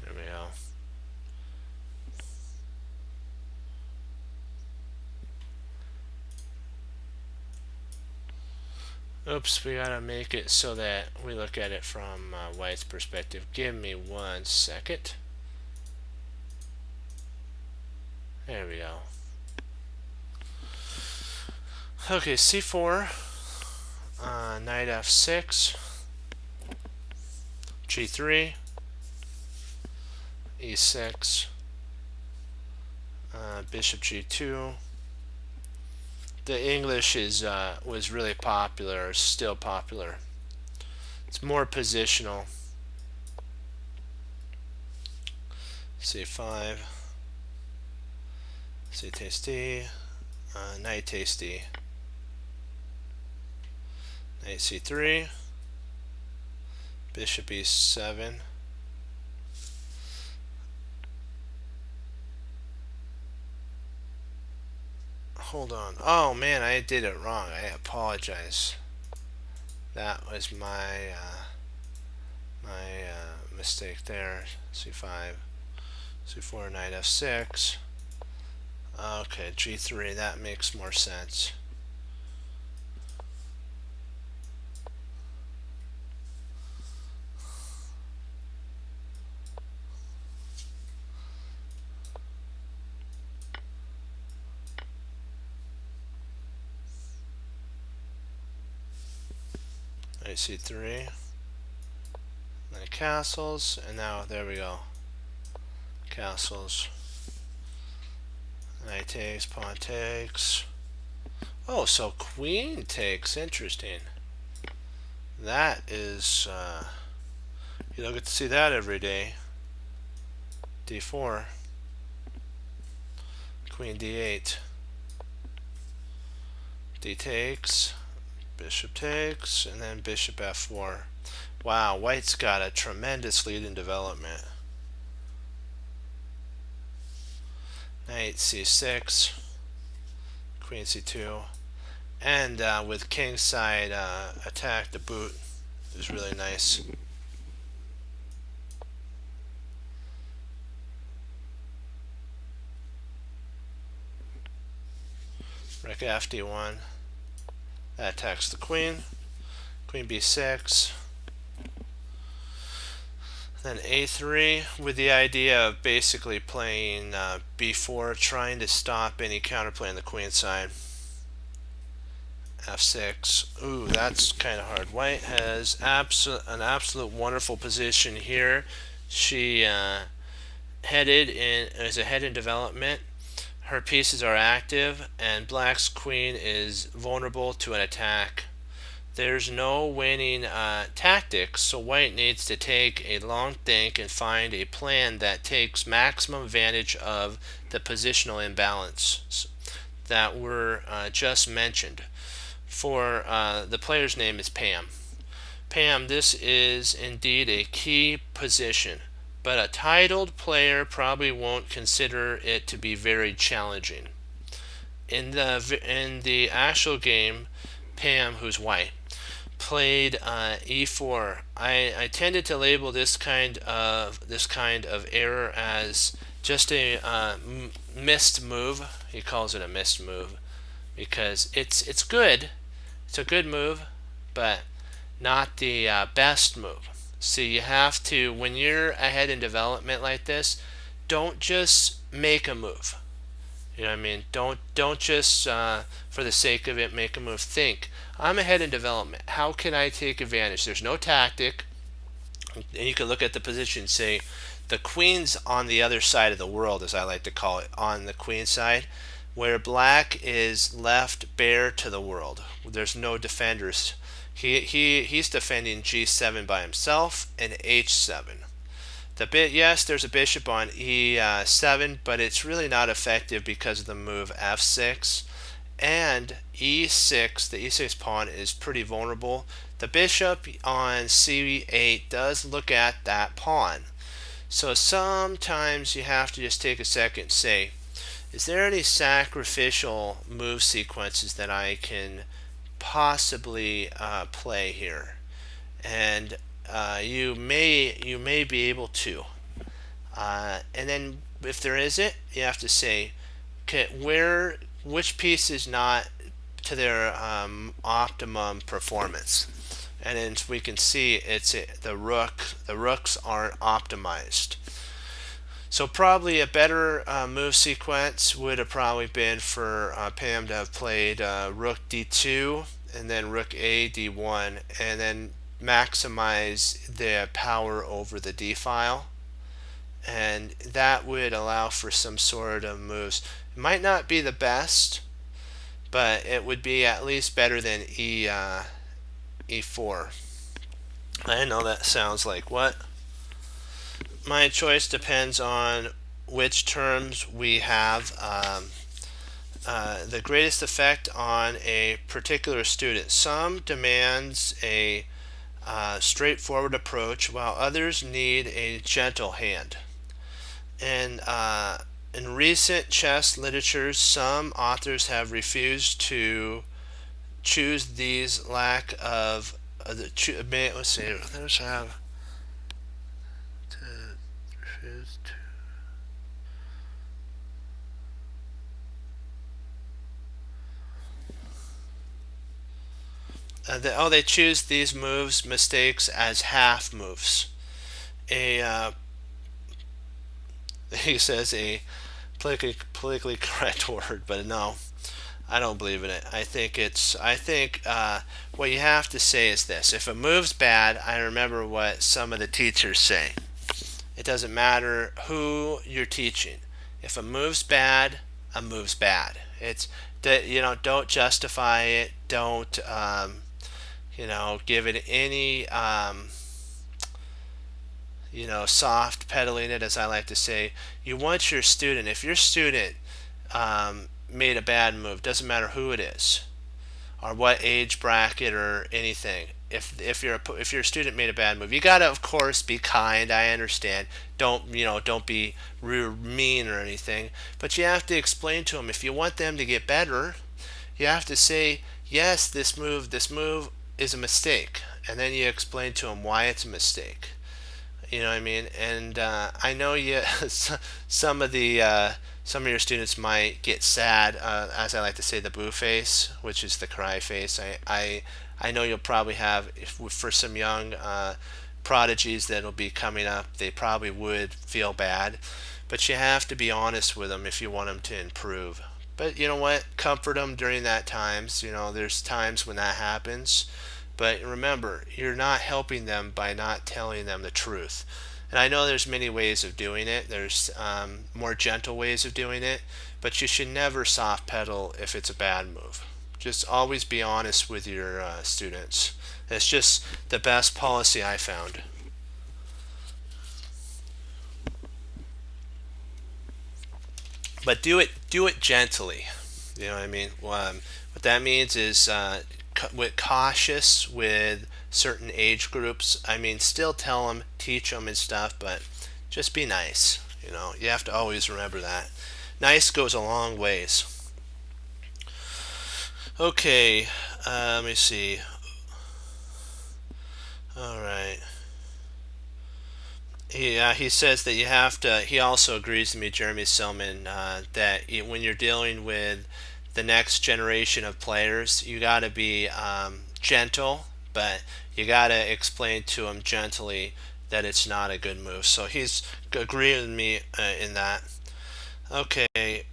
There we go. Oops, we gotta make it so that we look at it from white's perspective. Give me 1 second. There we go. Okay, c4, knight f6, g3, e6, bishop g2. The English was really popular, still popular. It's more positional. c5, c takes d, knight takes d, knight c3, bishop e7, hold on. Oh man, I did it wrong. I apologize. That was my mistake there. c5, c4, knight f6. Okay, g3. That makes more sense. Knight c3, then castles, and now there we go. Castles. Knight takes, pawn takes. Oh, so queen takes. Interesting. That is, you don't get to see that every day. d4, queen d8, d takes, bishop takes, and then bishop f4. Wow, white's got a tremendous lead in development. Knight c6, queen c2. And with kingside attack, the boot is really nice. Rook fd1, that attacks the queen. Queen b6. Then a3 with the idea of basically playing b4, trying to stop any counterplay on the queen side. f6. Ooh, that's kind of hard. White has an absolute wonderful position here. She is ahead in development. Her pieces are active, and black's queen is vulnerable to an attack. There's no winning tactics, so white needs to take a long think and find a plan that takes maximum advantage of the positional imbalance that were just mentioned. For the player's name is Pam. Pam, this is indeed a key position, but a titled player probably won't consider it to be very challenging. In the actual game, Pam, who's white, played e4. I tended to label this kind of error as just a missed move. He calls it a missed move because it's good. It's a good move, but not the best move. So you have to, when you're ahead in development like this, don't just make a move. You know what I mean? Don't just for the sake of it make a move. Think, I'm ahead in development. How can I take advantage? There's no tactic, and you can look at the position and say, the queen's on the other side of the world, as I like to call it, on the queen side, where black is left bare to the world. There's no defenders. He's defending g7 by himself and h7. Yes, there's a bishop on e7, but it's really not effective because of the move f6. And e6, the e6 pawn is pretty vulnerable. The bishop on c8 does look at that pawn. So sometimes you have to just take a second and say, is there any sacrificial move sequences that I can possibly play here? And you may be able to. And then if there isn't, you have to say, okay, which piece is not to their optimum performance. And then we can see it's the rooks aren't optimized. So probably a better move sequence would have probably been for Pam to have played rook d2 and then rook a d1 and then maximize the power over the d file, and that would allow for some sort of moves. It might not be the best, but it would be at least better than e4. I know that sounds like what? My choice depends on which terms we have the greatest effect on a particular student. Some demands a straightforward approach, while others need a gentle hand. And in recent chess literature, some authors have refused to choose these lack of let's see, others have refused to. They choose these mistakes as half moves. He says a politically correct word, but no, I don't believe in it. I think what you have to say is this: if a move's bad, I remember what some of the teachers say. It doesn't matter who you're teaching. If a move's bad, a move's bad. It's don't justify it. Don't give it any soft pedaling it, as I like to say. You want your student, if your student made a bad move, doesn't matter who it is or what age bracket or anything, if your student made a bad move, you gotta of course be kind. I understand. Don't be rude, mean or anything, but you have to explain to them. If you want them to get better, you have to say, yes, this move is a mistake, and then you explain to them why it's a mistake. You know what I mean? And I know you some of the some of your students might get sad, as I like to say, the boo face, which is the cry face. I know you'll probably have, if, for some young prodigies that'll be coming up, they probably would feel bad, but you have to be honest with them if you want them to improve. But you know what? Comfort them during that times. You know, there's times when that happens. But remember, you're not helping them by not telling them the truth. And I know there's many ways of doing it. There's more gentle ways of doing it, but you should never soft pedal if it's a bad move. Just always be honest with your students. It's just the best policy I found. But do it gently. You know what I mean? What that means is with cautious with certain age groups. I mean, still tell them, teach them and stuff, but just be nice. You know, you have to always remember that. Nice goes a long ways. Okay, let me see. All right. He says that you have to. He also agrees with me, Jeremy Silman, that when you're dealing with the next generation of players, you got to be gentle, but you got to explain to them gently that it's not a good move. So he's agreeing with me in that. Okay,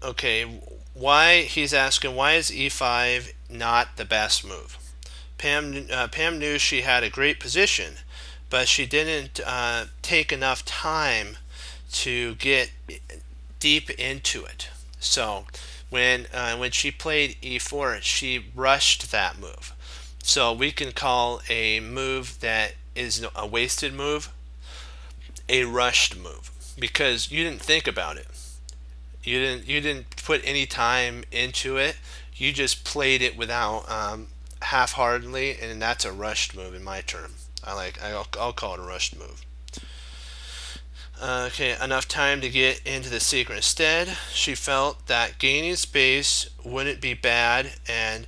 okay. Why he's asking why is e5 not the best move? Pam knew she had a great position, but she didn't take enough time to get deep into it. So when she played e4, she rushed that move. So we can call a move that is a wasted move a rushed move because you didn't think about it. You didn't put any time into it. You just played it without half-heartedly, and that's a rushed move in my term. I'll call it a rushed move. Okay, enough time to get into the secret. Instead, she felt that gaining space wouldn't be bad, and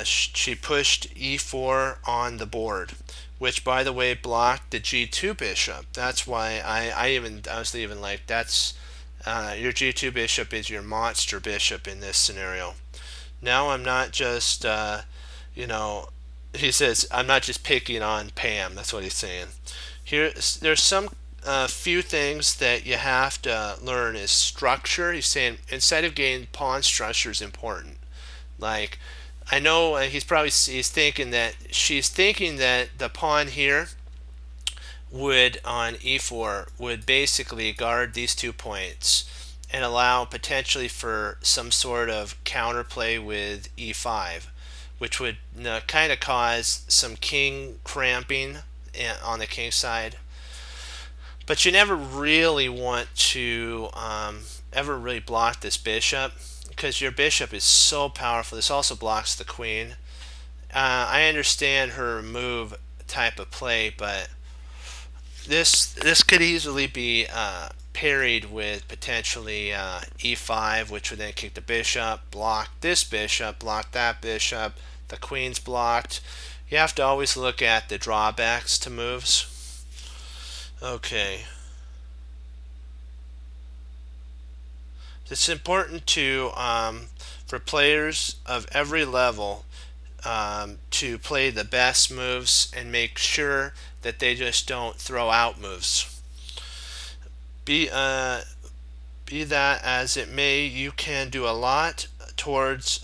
she pushed e4 on the board, which, by the way, blocked the g2 bishop. That's why I was even like, that's your g2 bishop is your monster bishop in this scenario. Now I'm not just, you know, he says, I'm not just picking on Pam. That's what he's saying. There's some few things that you have to learn is structure. He's saying inside of game, pawn structure is important. Like, I know he's thinking that she's thinking that the pawn here would on e4 would basically guard these 2 points and allow potentially for some sort of counterplay with e5, which would kind of cause some king cramping on the king side. But you never really want to ever really block this bishop because your bishop is so powerful. This also blocks the queen. I understand her move type of play, but this could easily be parried with potentially e5, which would then kick the bishop, block this bishop, block that bishop. The queen's blocked. You have to always look at the drawbacks to moves. Okay. It's important to for players of every level to play the best moves and make sure that they just don't throw out moves. Be that as it may, you can do a lot towards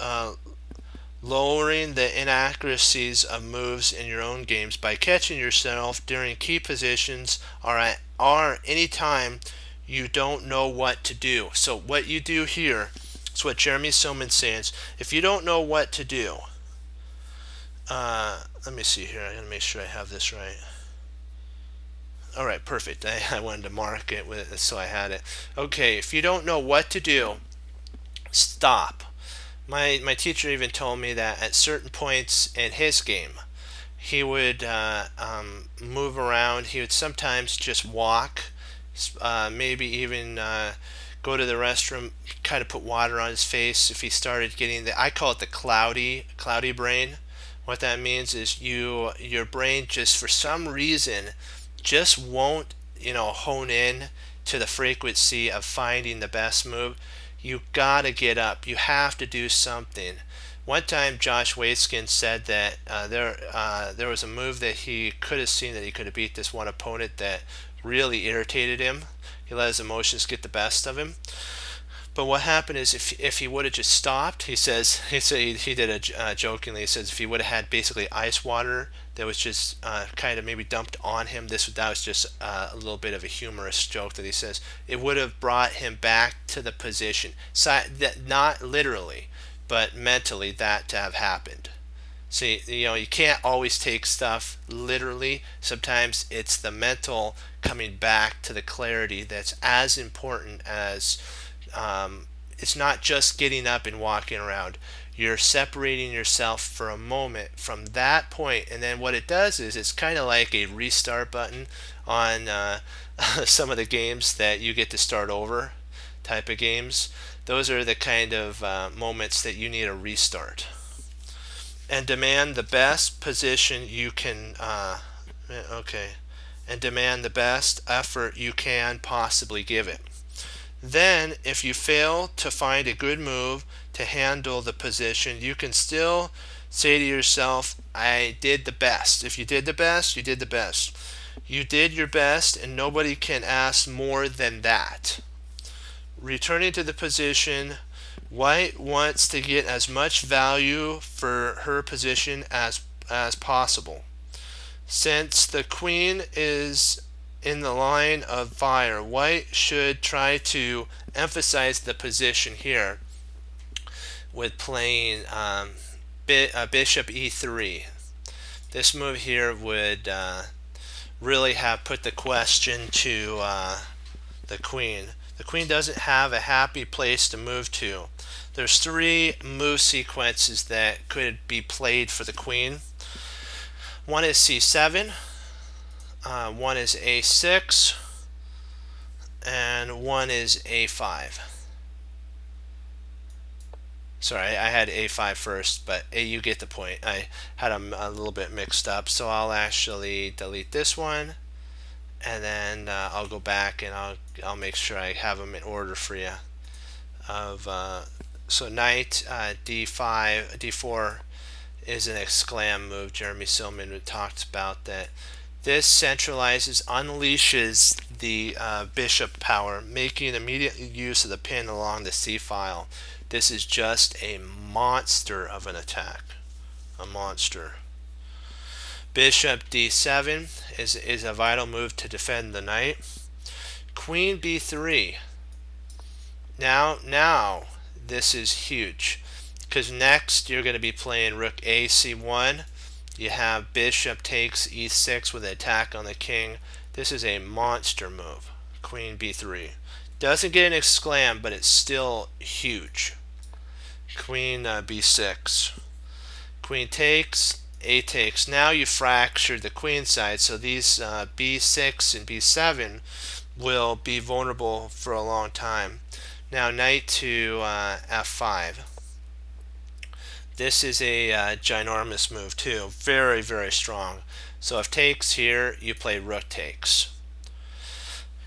lowering the inaccuracies of moves in your own games by catching yourself during key positions or any time you don't know what to do. So what you do here is what Jeremy Silman says. If you don't know what to do, let me see here. I gotta make sure I have this right. All right, perfect. I wanted to mark it with so I had it. Okay, if you don't know what to do, stop. My teacher even told me that at certain points in his game, he would move around. He would sometimes just walk, maybe even go to the restroom, kind of put water on his face. If he started getting I call it the cloudy brain. What that means is your brain just for some reason just won't, hone in to the frequency of finding the best move. You gotta get up. You have to do something. One time, Josh Waitzkin said that there was a move that he could have seen that he could have beat this one opponent that really irritated him. He let his emotions get the best of him. But what happened is if he would have just stopped, he said he did it jokingly. He says if he would have had basically ice water that was just kind of maybe dumped on him, that was just a little bit of a humorous joke that he says it would have brought him back to the position. So that not literally, but mentally that to have happened. See, you can't always take stuff literally. Sometimes it's the mental coming back to the clarity that's as important as it's not just getting up and walking around. You're separating yourself for a moment from that point, and then what it does is it's kind of like a restart button on some of the games that you get to start over type of games. Those are the kind of moments that you need a restart. And demand the best position you can, and demand the best effort you can possibly give it. Then, if you fail to find a good move to handle the position, you can still say to yourself, I did the best. If you did the best, you did the best. You did your best, and nobody can ask more than that. Returning to the position, White wants to get as much value for her position as possible. Since the queen is in the line of fire, White should try to emphasize the position here with playing bishop e3. This move here would really have put the question to the queen. The queen doesn't have a happy place to move to. There's three move sequences that could be played for the queen. One is c7, one is a6, and one is a5. Sorry, I had a5 first, but you get the point. I had them a little bit mixed up, so I'll actually delete this one, and then I'll go back and I'll make sure I have them in order for you. So knight d5, d4 is an exclam move. Jeremy Silman talked about that. This centralizes, unleashes the bishop power, making immediate use of the pin along the c file. This is just a monster of an attack. A monster. Bishop d7 is a vital move to defend the knight. Queen b3. Now, this is huge, because next you're going to be playing rook a c1. You have bishop takes e6 with an attack on the king. This is a monster move. Queen b3. Doesn't get an exclam, but it's still huge. Queen b6. Queen takes, a takes. Now you fractured the queen side, so these b6 and b7 will be vulnerable for a long time. Now knight to f5. This is a ginormous move too. Very, very strong. So if takes here, you play rook takes.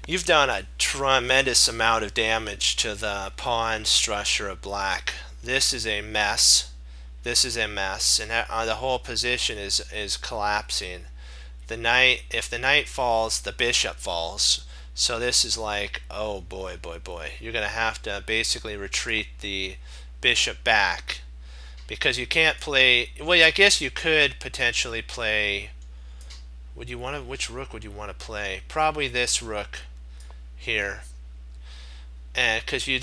You've done a tremendous amount of damage to the pawn structure of black. This is a mess. This is a mess, and the whole position is collapsing. The knight, if the knight falls, the bishop falls. So this is like, oh boy, boy, boy. You're going to have to basically retreat the bishop back, because you can't play. Well, I guess you could potentially play. Which rook would you want to play? Probably this rook here, and because you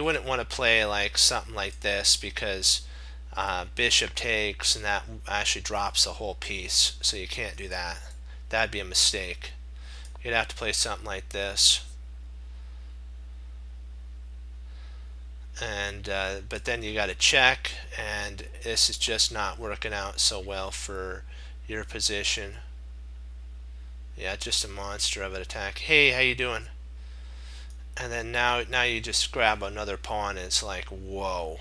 wouldn't want to play like something like this, because bishop takes, and that actually drops the whole piece. So you can't do that. That'd be a mistake. You'd have to play something like this, and but then you got to check, and this is just not working out so well for your position. Yeah, just a monster of an attack. Hey, how you doing? and then now you just grab another pawn and it's like, whoa.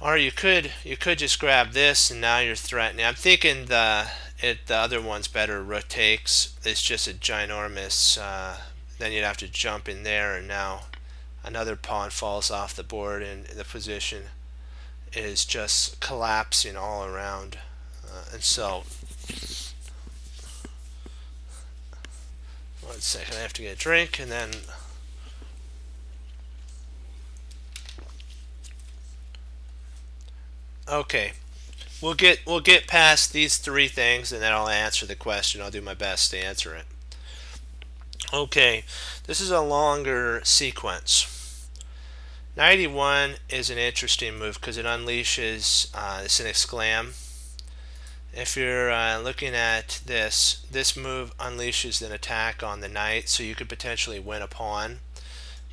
Or you could just grab this and now you're threatening. I'm thinking the other one's better. Rook takes. It's just a ginormous. Then you'd have to jump in there, and now another pawn falls off the board, and the position is just collapsing all around. And so, one second, I have to get a drink, and then. Okay, we'll get past these three things, and then I'll answer the question. I'll do my best to answer it. Okay, this is a longer sequence. Knight e1 is an interesting move because it unleashes. It's an exclam. If you're looking at this move unleashes an attack on the knight, so you could potentially win a pawn.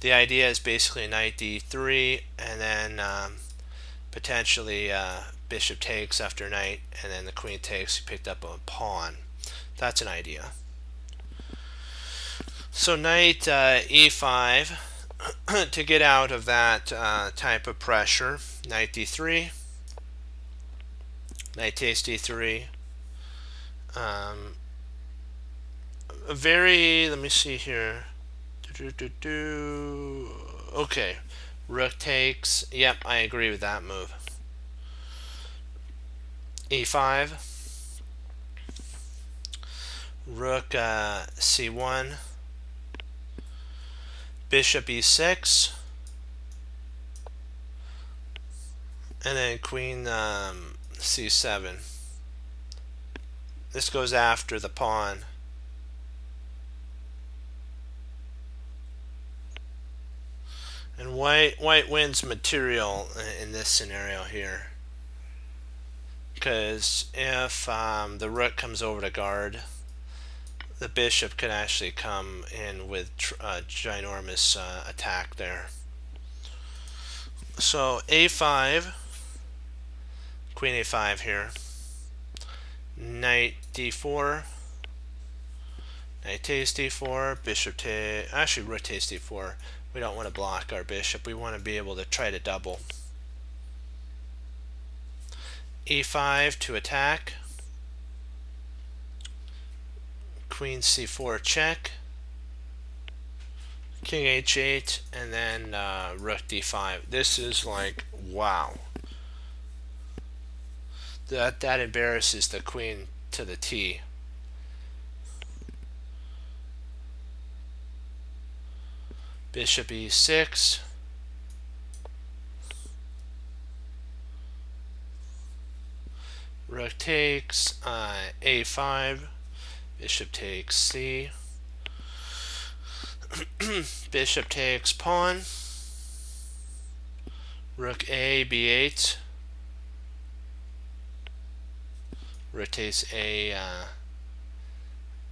The idea is basically knight d3, and then potentially bishop takes after knight, and then the queen takes. You picked up a pawn. That's an idea. So knight e5 to get out of that type of pressure. Knight d3, knight takes d3. Let me see here. Okay, rook takes. Yep, I agree with that move. e5, rook c1, bishop e6, and then queen c7. This goes after the pawn. And white wins material in this scenario here, because if the rook comes over to guard, the bishop can actually come in with a ginormous attack there. So a5, queen a5 here, knight d4, knight takes d4, bishop takes, actually rook takes d4. We don't want to block our bishop. We want to be able to try to double. e5 to attack. Queen c4 check. King h8, and then rook d5. This is like, wow. That embarrasses the queen to the T. Bishop e6. Rook takes, a5. Bishop takes c. Bishop takes pawn. Rook a, b8. Rook takes a,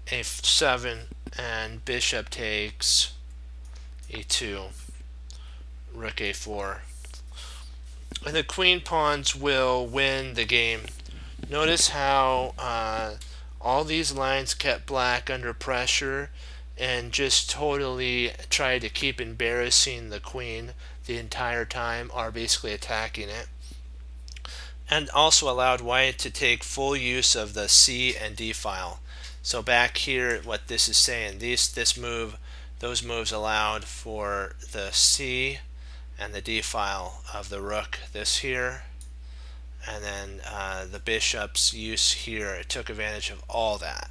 a7, and bishop takes e2, rook a4. And the queen pawns will win the game. Notice how all these lines kept black under pressure and just totally tried to keep embarrassing the queen the entire time, or basically attacking it. And also allowed white to take full use of the C and D file. So back here, what this is saying, this move, those moves allowed for the C and the D file of the rook, this here, and then the bishop's use here. It took advantage of all that.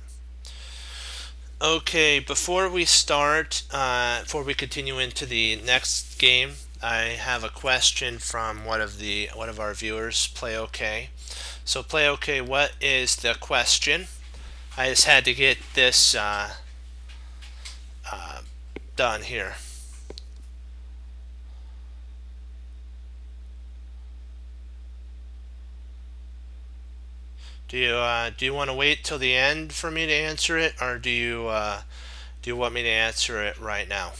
Okay, before we before we continue into the next game, I have a question from one of our viewers, Play OK. So Play OK, what is the question? I just had to get this done here. Do you want to wait till the end for me to answer it, or do you want me to answer it right now?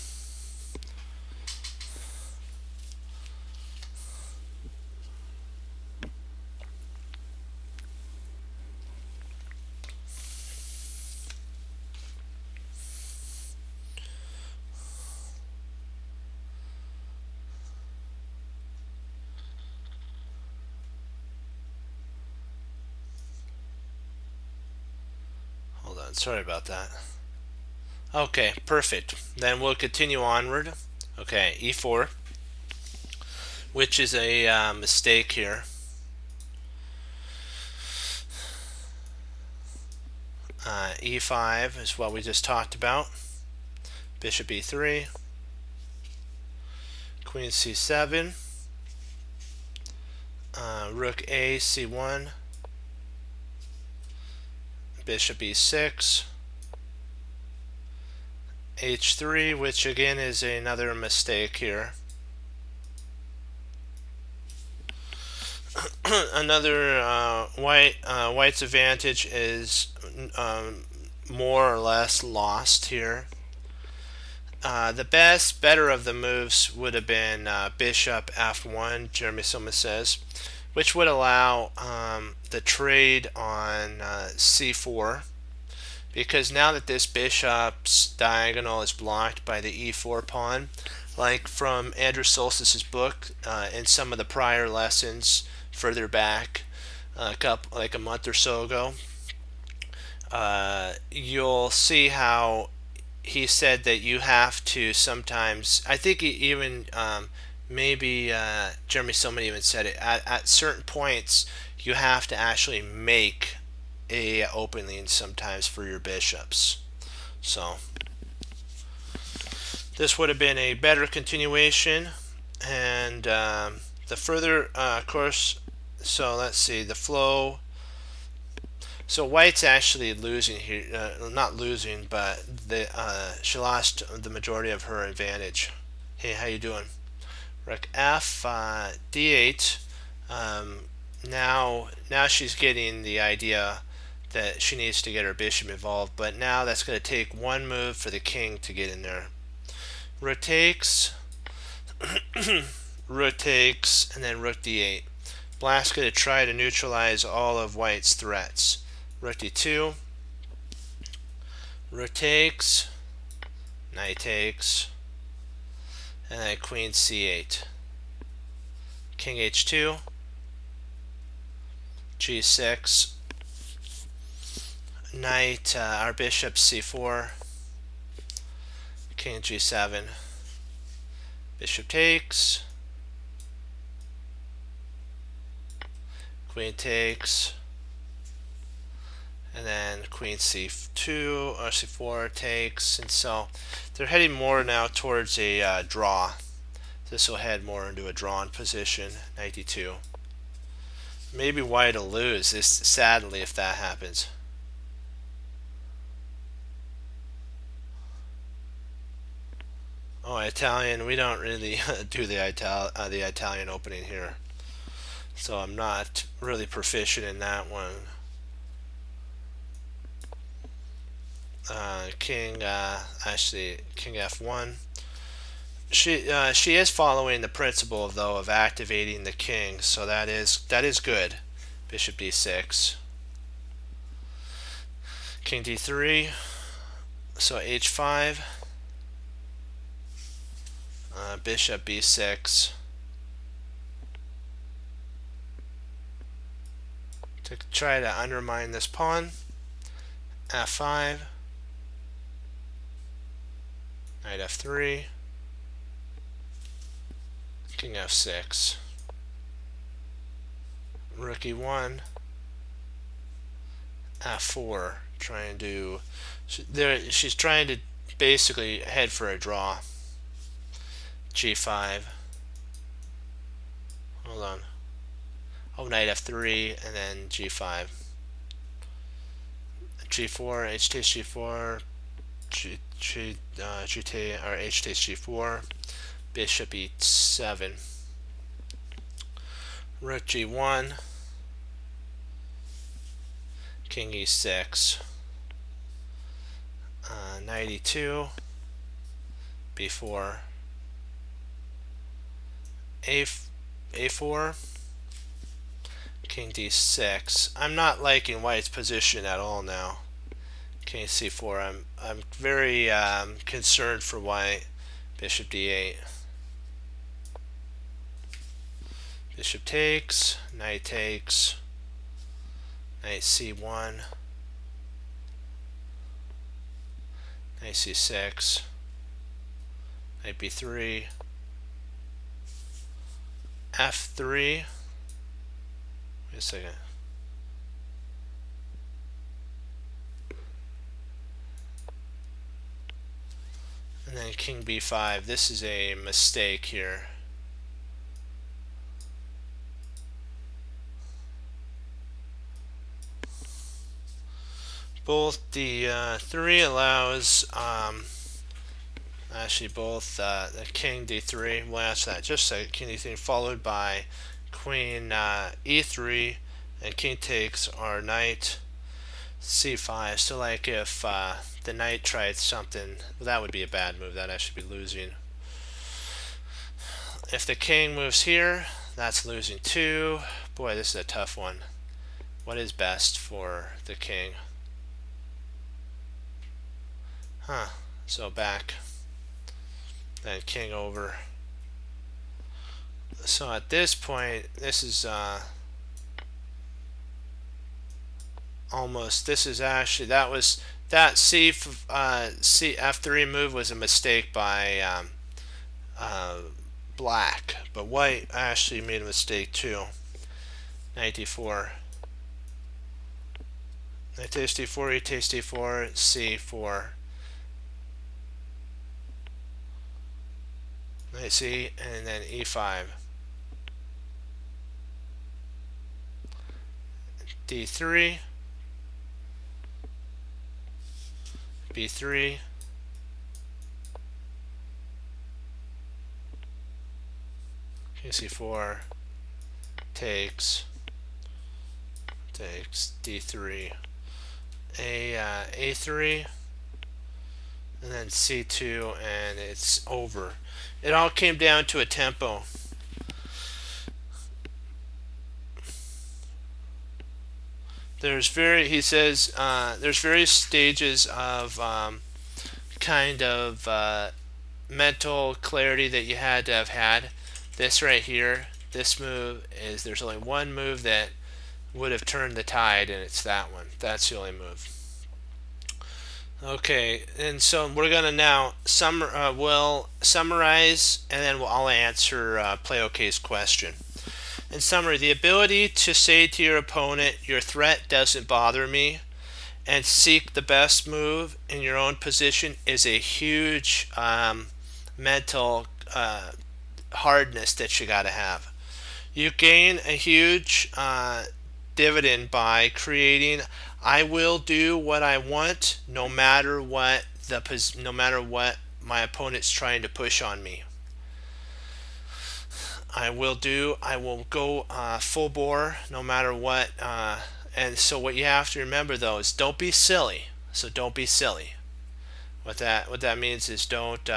Sorry about that. Okay, perfect. Then we'll continue onward. Okay, e4, which is a mistake here. E5 is what we just talked about. Bishop e3, queen c7, rook a c1, bishop e6, h3, which again is another mistake here. Another white's advantage is more or less lost here. The better of the moves would have been bishop f1, Jeremy Silva says, which would allow the trade on c4, because now that this bishop's diagonal is blocked by the e4 pawn, like from Andrew Solstice's book and some of the prior lessons further back, like a month or so ago, you'll see how he said that you have to sometimes, I think he even maybe Jeremy Silman even said it, at certain points you have to actually make a opening sometimes for your bishops. So this would have been a better continuation, and the further course. So let's see the flow. So white's actually losing here, not losing, but she lost the majority of her advantage. Hey, how you doing? Rook f, d8. Now she's getting the idea that she needs to get her bishop involved, but now that's going to take one move for the king to get in there. Rook takes, rook takes, and then rook d8. Black's going to try to neutralize all of white's threats. Rook d2, rook takes, knight takes, and then queen c8. King h2, g6, knight, our bishop c4, king g7, bishop takes, queen takes, and then queen c2 or c4 takes, and so they're heading more now towards a draw. This will head more into a drawn position. Knight d2. Maybe white will lose this, sadly, if that happens. Oh, Italian, we don't really do the Italian opening here, so I'm not really proficient in that one. King f1. She is following the principle though of activating the king, so that is good. Bishop d6, king d3, so h5, bishop b6, to try to undermine this pawn. f5, knight f3, king f6, rook e1, f4, trying to, she's trying to basically head for a draw. g5, hold on, oh, knight f3, and then g5, g4, h takes g4, h takes g4, bishop e7, rook g1, king e6, knight e2, b4, a4, king d6. I'm not liking white's position at all now. King c4. I'm very concerned for white. Bishop d8. Bishop takes, knight takes, knight c1, knight c6, knight b3, f3. Wait a second. And then king b5. This is a mistake here. Both d3 allows actually both the king d3. We'll answer that just a second. King d3 followed by queen e3, and king takes our knight c5. So like if the knight tried something, well, that would be a bad move. That'd actually be losing. If the king moves here, that's losing too. Boy, this is a tough one. What is best for the king? So back, then king over. So at this point, this is almost, this is actually, that f3 move was a mistake by black, but white actually made a mistake too. Knight d4, knight takes d4, e takes d4, c4, knight c, and then e5, d3, b3, king c4, takes d3, a3, and then c2, and it's over. It all came down to a tempo. He says there's various stages of kind of mental clarity that you had to have had. This right here, this move is, there's only one move that would have turned the tide, and it's that one. That's the only move. Okay, and so we're gonna now we'll summarize, and then I'll answer Play OK's question. In summary, the ability to say to your opponent, your threat doesn't bother me, and seek the best move in your own position is a huge mental hardness that you got to have. You gain a huge dividend by creating, I will do what I want no matter what my opponent's trying to push on me. I will go full bore no matter what. And so what you have to remember though is don't be silly. So don't be silly. What that means is don't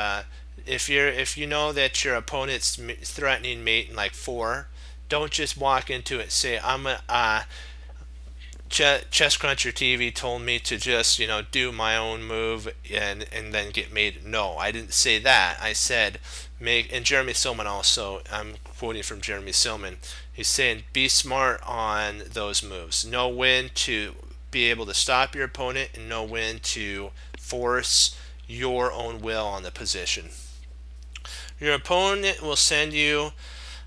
if you know that your opponent's threatening mate in like 4, don't just walk into it and say I'm a Chess Cruncher TV told me to just do my own move and then get made. No, I didn't say that. I said and Jeremy Silman also, I'm quoting from Jeremy Silman, he's saying be smart on those moves. Know when to be able to stop your opponent and know when to force your own will on the position. Your opponent will send you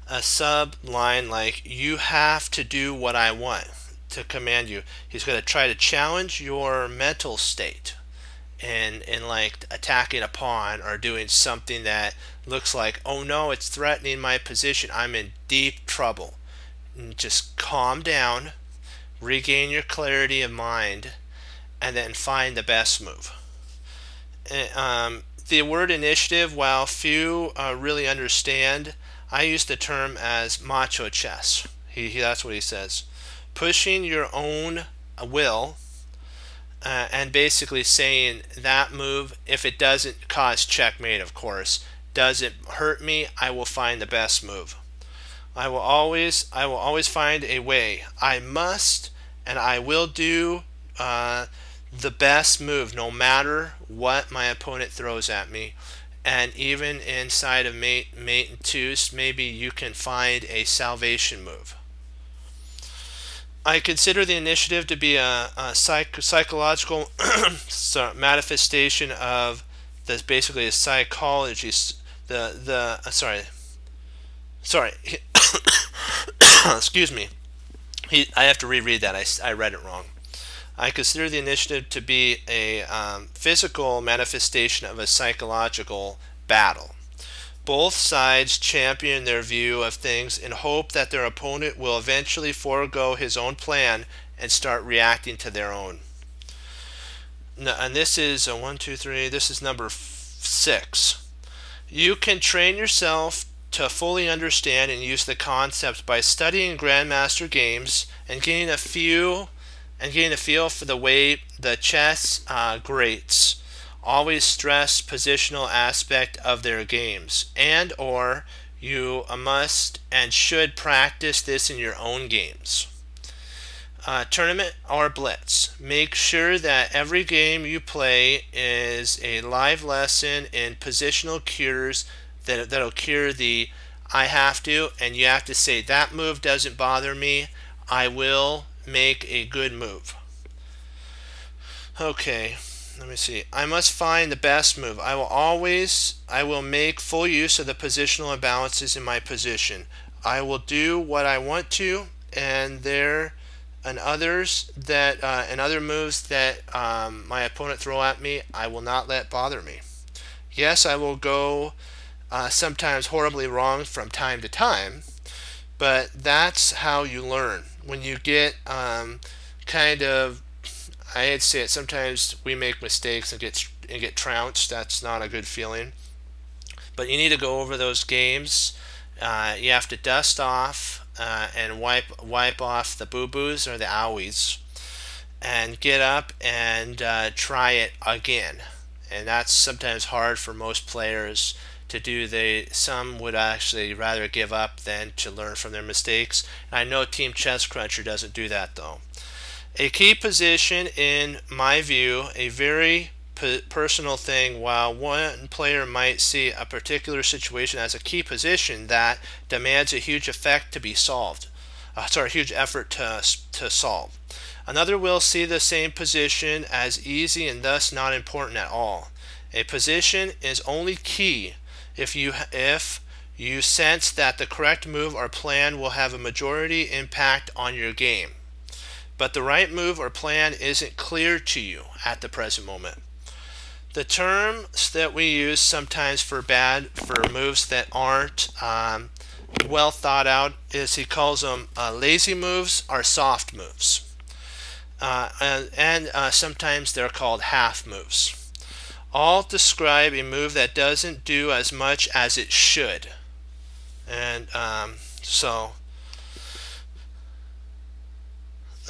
a sub line like, you have to do what I want, to command you. He's going to try to challenge your mental state and like attacking a pawn or doing something that looks like, oh no, it's threatening my position, I'm in deep trouble. And just calm down, regain your clarity of mind, and then find the best move. The word initiative, while few really understand, I use the term as macho chess. That's what he says. Pushing your own will and basically saying that move, if it doesn't cause checkmate, of course, doesn't hurt me, I will find the best move. I will always find a way. I must and I will do the best move no matter what my opponent throws at me. And even inside of mate and twos, maybe you can find a salvation move. I consider the initiative to be a psychological manifestation of that's basically a psychology. The sorry, excuse me. I have to reread that. I read it wrong. I consider the initiative to be a physical manifestation of a psychological battle. Both sides champion their view of things in hope that their opponent will eventually forego his own plan and start reacting to their own. And this is a 1, 2, 3. This is number 6. You can train yourself to fully understand and use the concepts by studying Grandmaster games and getting a feel for the way the chess greats always stress positional aspect of their games, and or you must and should practice this in your own games. Tournament or blitz. Make sure that every game you play is a live lesson in positional cures that'll cure the I have to, and you have to say that move doesn't bother me. I will make a good move. Okay, let me see. I must find the best move. I will make full use of the positional imbalances in my position. I will do what I want to, and other moves that my opponent throw at me, I will not let bother me. Yes, I will go sometimes horribly wrong from time to time, but that's how you learn. When you get I'd say it, sometimes we make mistakes and get trounced. That's not a good feeling. But you need to go over those games. You have to dust off and wipe off the boo-boos or the owies, and get up and try it again. And that's sometimes hard for most players to do. Some would actually rather give up than to learn from their mistakes. And I know Team Chess Cruncher doesn't do that though. A key position, in my view, a very personal thing. While one player might see a particular situation as a key position that demands a huge effect to be solved, huge effort to solve, another will see the same position as easy and thus not important at all. A position is only key if you sense that the correct move or plan will have a majority impact on your game, but the right move or plan isn't clear to you at the present moment. The terms that we use sometimes for moves that aren't well thought out is, he calls them lazy moves or soft moves, and sometimes they're called half moves. All describe a move that doesn't do as much as it should, and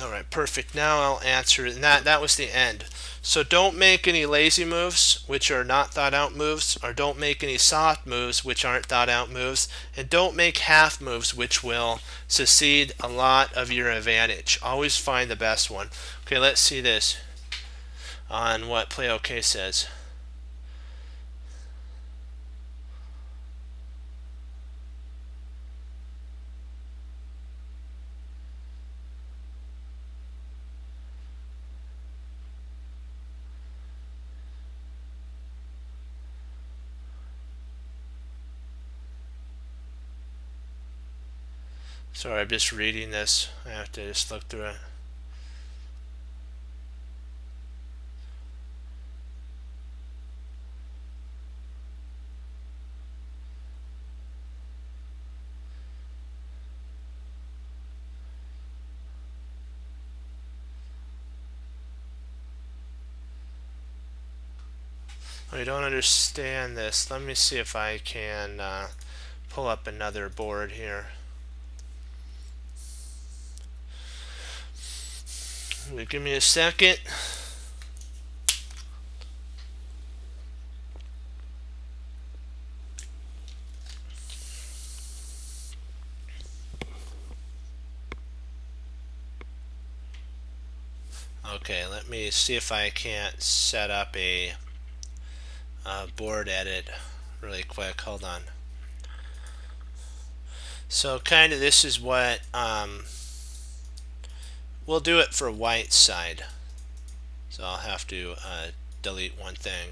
all right, perfect. Now I'll answer it. And that was the end. So don't make any lazy moves, which are not thought out moves, or don't make any soft moves, which aren't thought out moves, and don't make half moves, which will secede a lot of your advantage. Always find the best one. Okay, let's see this on what Play OK says. Sorry, I'm just reading this. I have to just look through it. I don't understand this. Let me see if I can pull up another board here. Give me a second. Okay, let me see if I can't set up a board edit really quick. Hold on. So kind of this is what we'll do it for white side. So I'll have to delete one thing.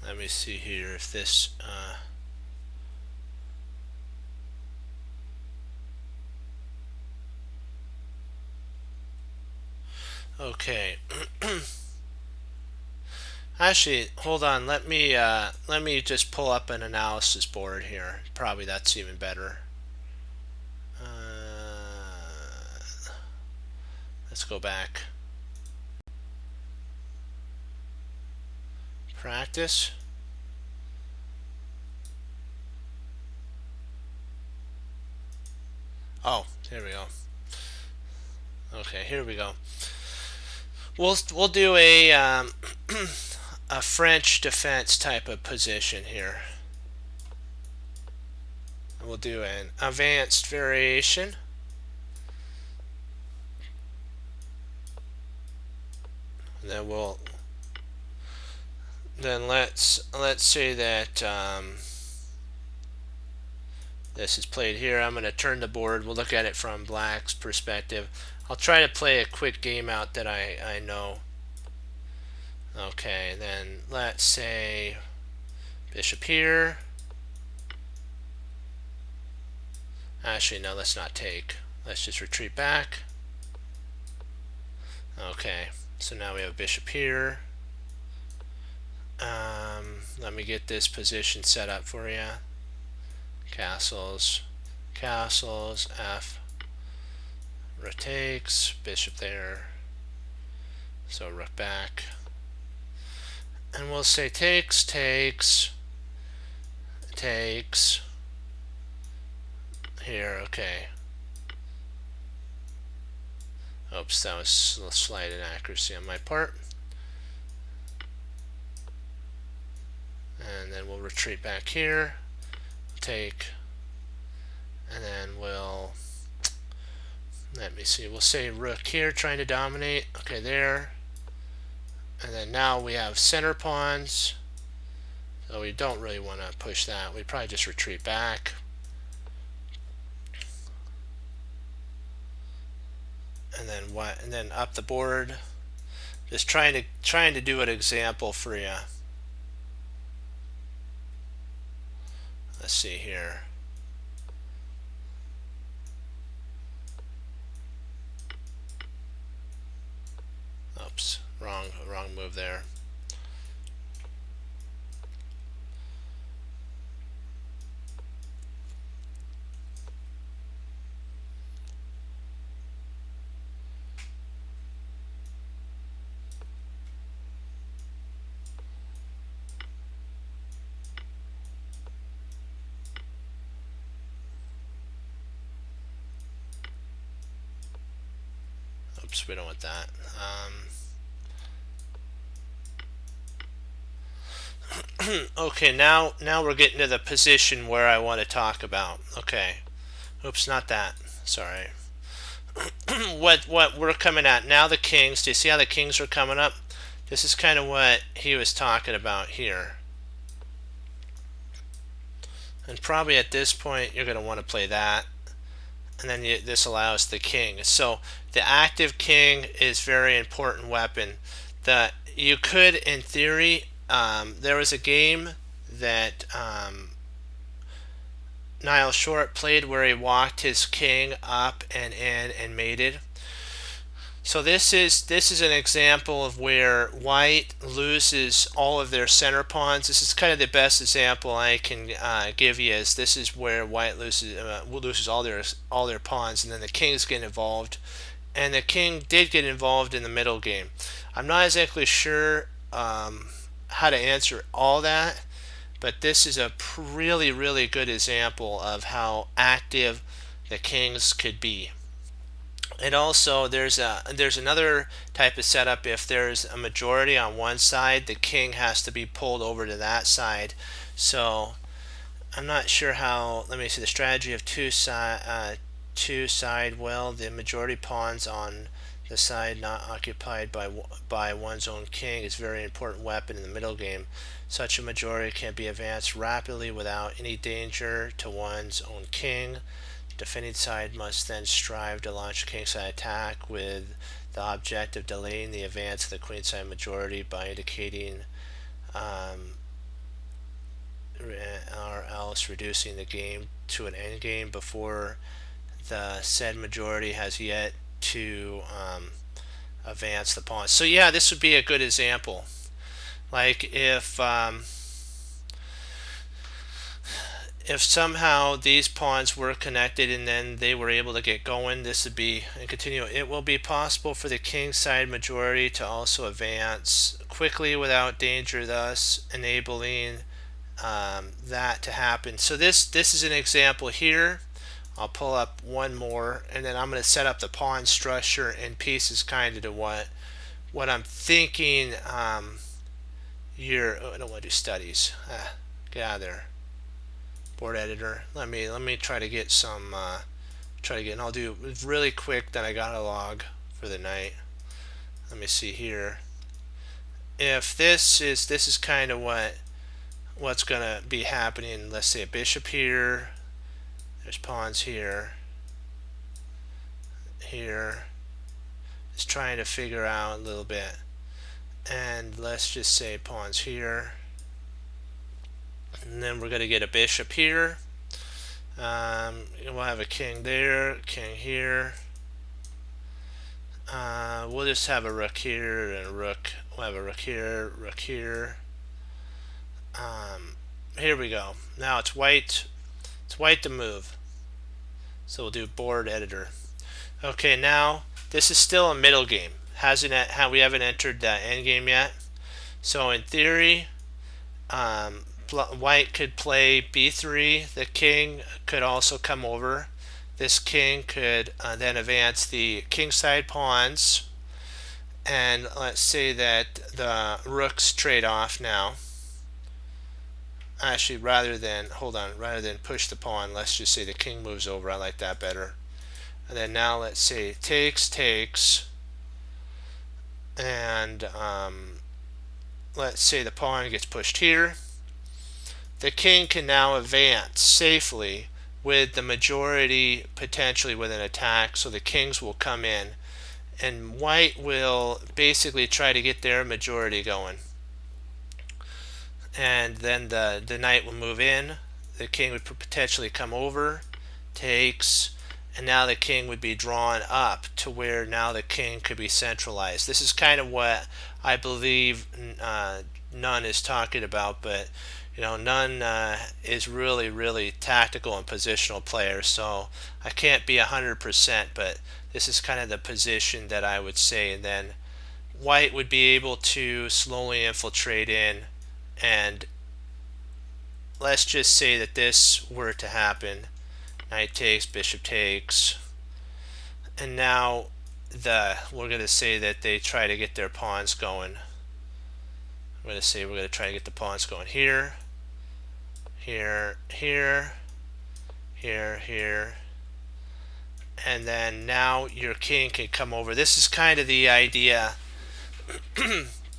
Let me see here if this okay. Actually, hold on. Let me just pull up an analysis board here. Probably that's even better. Let's go back. Practice. Oh, there we go. Okay, here we go. We'll do a a French defense type of position here. We'll do an advanced variation. And then let's say that this is played here. I'm going to turn the board. We'll look at it from black's perspective. I'll try to play a quick game out that I know. Okay, then let's say bishop here. Actually, no, let's not take. Let's just retreat back. Okay, so now we have bishop here. Let me get this position set up for you. Castles, castles, F, rook takes, bishop there. So rook back. And we'll say takes, takes, takes. Here, okay. Oops, that was a slight inaccuracy on my part. And then we'll retreat back here, take, and then let me see, we'll say rook here trying to dominate. Okay, there. And then now we have center pawns, so we don't really want to push that. We probably just retreat back. And then what? And then up the board. Just trying to do an example for you. Let's see here. Oops, wrong move there. Oops, we don't want that. Okay, now we're getting to the position where I want to talk about. Okay. Oops, not that. Sorry. what we're coming at now, the kings. Do you see how the kings are coming up? This is kind of what he was talking about here. And probably at this point you're going to want to play that. And then this allows the king. So the active king is very important weapon. That you could, in theory, there was a game that Niall Short played where he walked his king up and in and mated. So this is an example of where white loses all of their center pawns. This is kind of the best example I can give you. Is this is where white loses all their pawns, and then the kings get involved, and the king did get involved in the middle game. I'm not exactly sure how to answer all that, but this is a really good example of how active the kings could be. And also there's another type of setup. If there's a majority on one side, the king has to be pulled over to that side. So I'm not sure how. Let me see the strategy of two side. Well, the majority pawns on The side not occupied by one's own king is a very important weapon in the middle game. Such a majority can be advanced rapidly without any danger to one's own king. The defending side must then strive to launch a kingside attack with the object of delaying the advance of the queenside majority by indicating or else reducing the game to an endgame before the said majority has yet to advance the pawns. So yeah, this would be a good example. Like if somehow these pawns were connected and then they were able to get going, this would be and continue. It will be possible for the king side majority to also advance quickly without danger, thus enabling that to happen. So this is an example here. I'll pull up one more, and then I'm going to set up the pawn structure in pieces, kind of to what I'm thinking. I don't want to do studies. Get out of there, board editor. Let me try to get some. And I'll do really quick. Then I got a log for the night. Let me see here. If this is kind of what's going to be happening. Let's say a bishop here. There's pawns here. Just trying to figure out a little bit. And let's just say pawns here. And then we're going to get a bishop here. We'll have a king there, king here. We'll just have a rook here and a rook. We'll have a rook here, rook here. Here we go. Now it's white. It's white to move. So we'll do board editor. Okay, now this is still a middle game. We haven't entered that end game yet. So in theory, white could play b3. The king could also come over. This king could then advance the kingside pawns. And let's say that the rooks trade off now. Actually, rather than push the pawn, let's just say the king moves over. I like that better. And then now let's say takes, and let's say the pawn gets pushed here. The king can now advance safely with the majority potentially with an attack, so the kings will come in, and white will basically try to get their majority going. And then the knight will move in. The king would potentially come over, takes, and now the king would be drawn up to where now the king could be centralized. This is kind of what I believe Nunn is talking about, but Nunn is really tactical and positional player, so I can't be 100%, but this is kind of the position that I would say. And then white would be able to slowly infiltrate in, and let's just say that this were to happen. Knight takes, bishop takes, and now we're going to say that they try to get their pawns going. We're going to try to get the pawns going here, here, and then now your king can come over. This is kind of the idea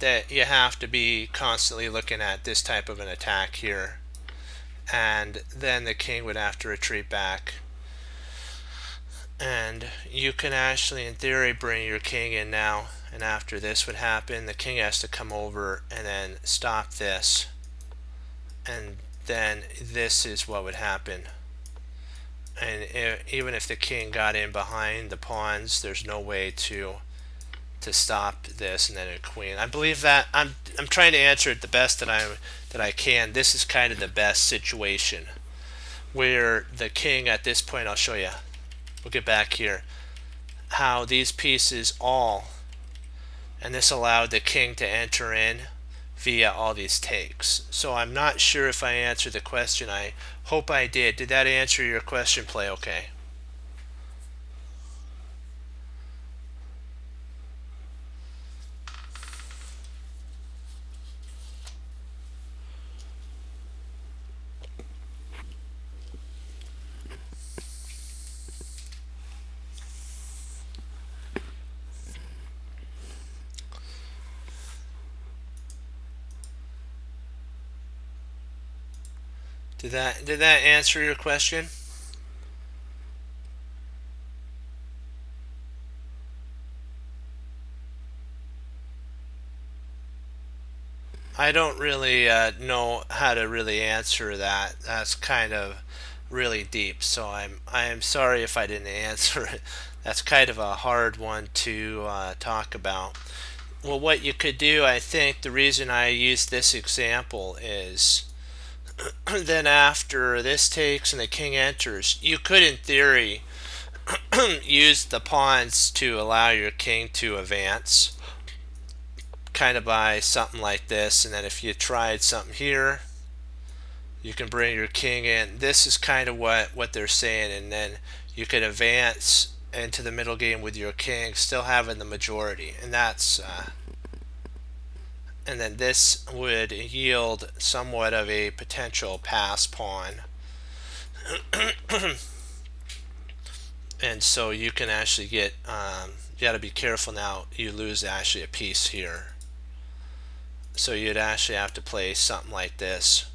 that you have to be constantly looking at this type of an attack here, and then the king would have to retreat back, and you can actually in theory bring your king in now, and after this would happen, the king has to come over and then stop this, and then this is what would happen. And even if the king got in behind the pawns, there's no way to stop this, and then a queen. I believe that I'm trying to answer it the best that I can. This is kind of the best situation where the king at this point, I'll show you. We'll get back here. How these pieces and this allowed the king to enter in via all these takes. So I'm not sure if I answered the question. I hope I did. Did that answer your question, Play okay? Did that answer your question? I don't really know how to really answer that. That's kind of really deep, so I am sorry if I didn't answer it. That's kind of a hard one to talk about. Well, what you could do, I think, the reason I use this example is then after this takes and the king enters, you could, in theory, use the pawns to allow your king to advance, kind of by something like this. And then if you tried something here, you can bring your king in. This is kind of what they're saying, and then you could advance into the middle game with your king still having the majority, and that's and then this would yield somewhat of a potential pass pawn. And so you can actually get you got to be careful now, you lose actually a piece here, so you'd actually have to play something like this,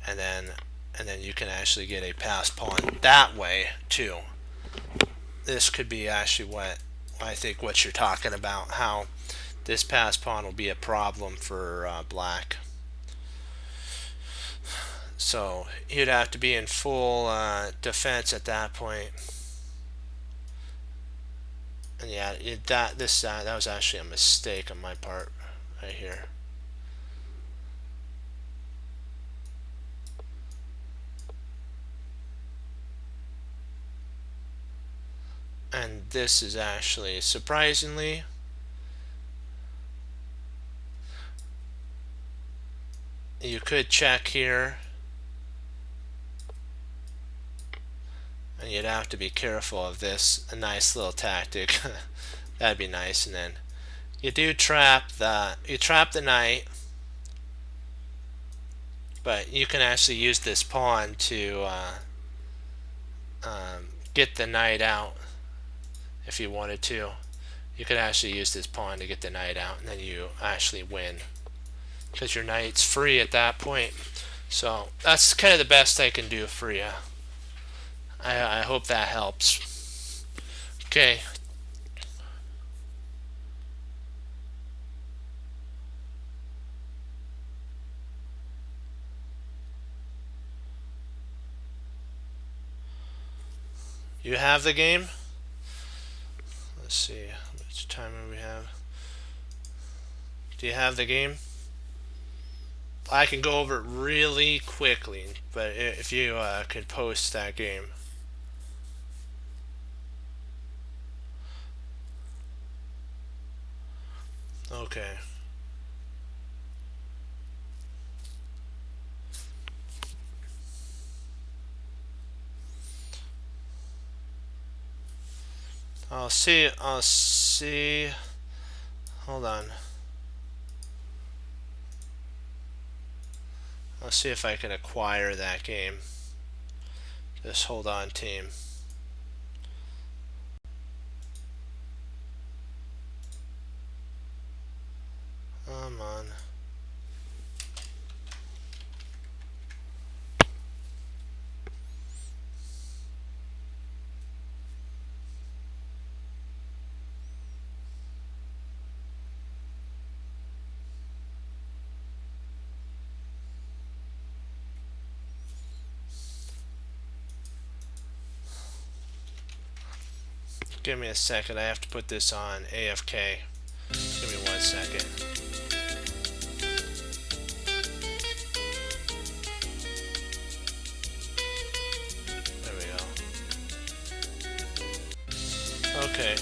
and then you can actually get a pass pawn that way too. This could be actually what I think what you're talking about, how this pass pawn will be a problem for black. So you'd have to be in full defense at that point. And yeah, that was actually a mistake on my part right here. And this is actually, surprisingly, you could check here, and you'd have to be careful of this. A nice little tactic. That'd be nice. And then you do trap the knight, but you can actually use this pawn to get the knight out if you wanted to. You could actually use this pawn to get the knight out, and then you actually win because your knight's free at that point. So that's kind of the best I can do for you. I hope that helps. Okay. You have the game? Let's see. How much time do we have? Do you have the game? I can go over it really quickly, but if you could post that game. Okay. I'll see. Hold on. I'll see if I can acquire that game. Just hold on, team. Come on. Give me a second. I have to put this on AFK. Give me 1 second. There we go. Okay.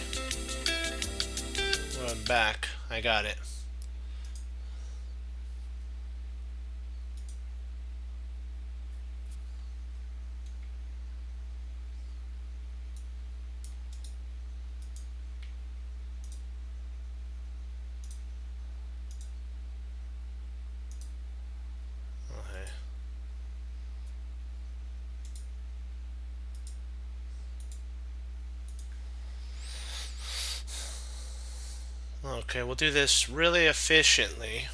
Well, I'm back. I got it. Okay, we'll do this really efficiently.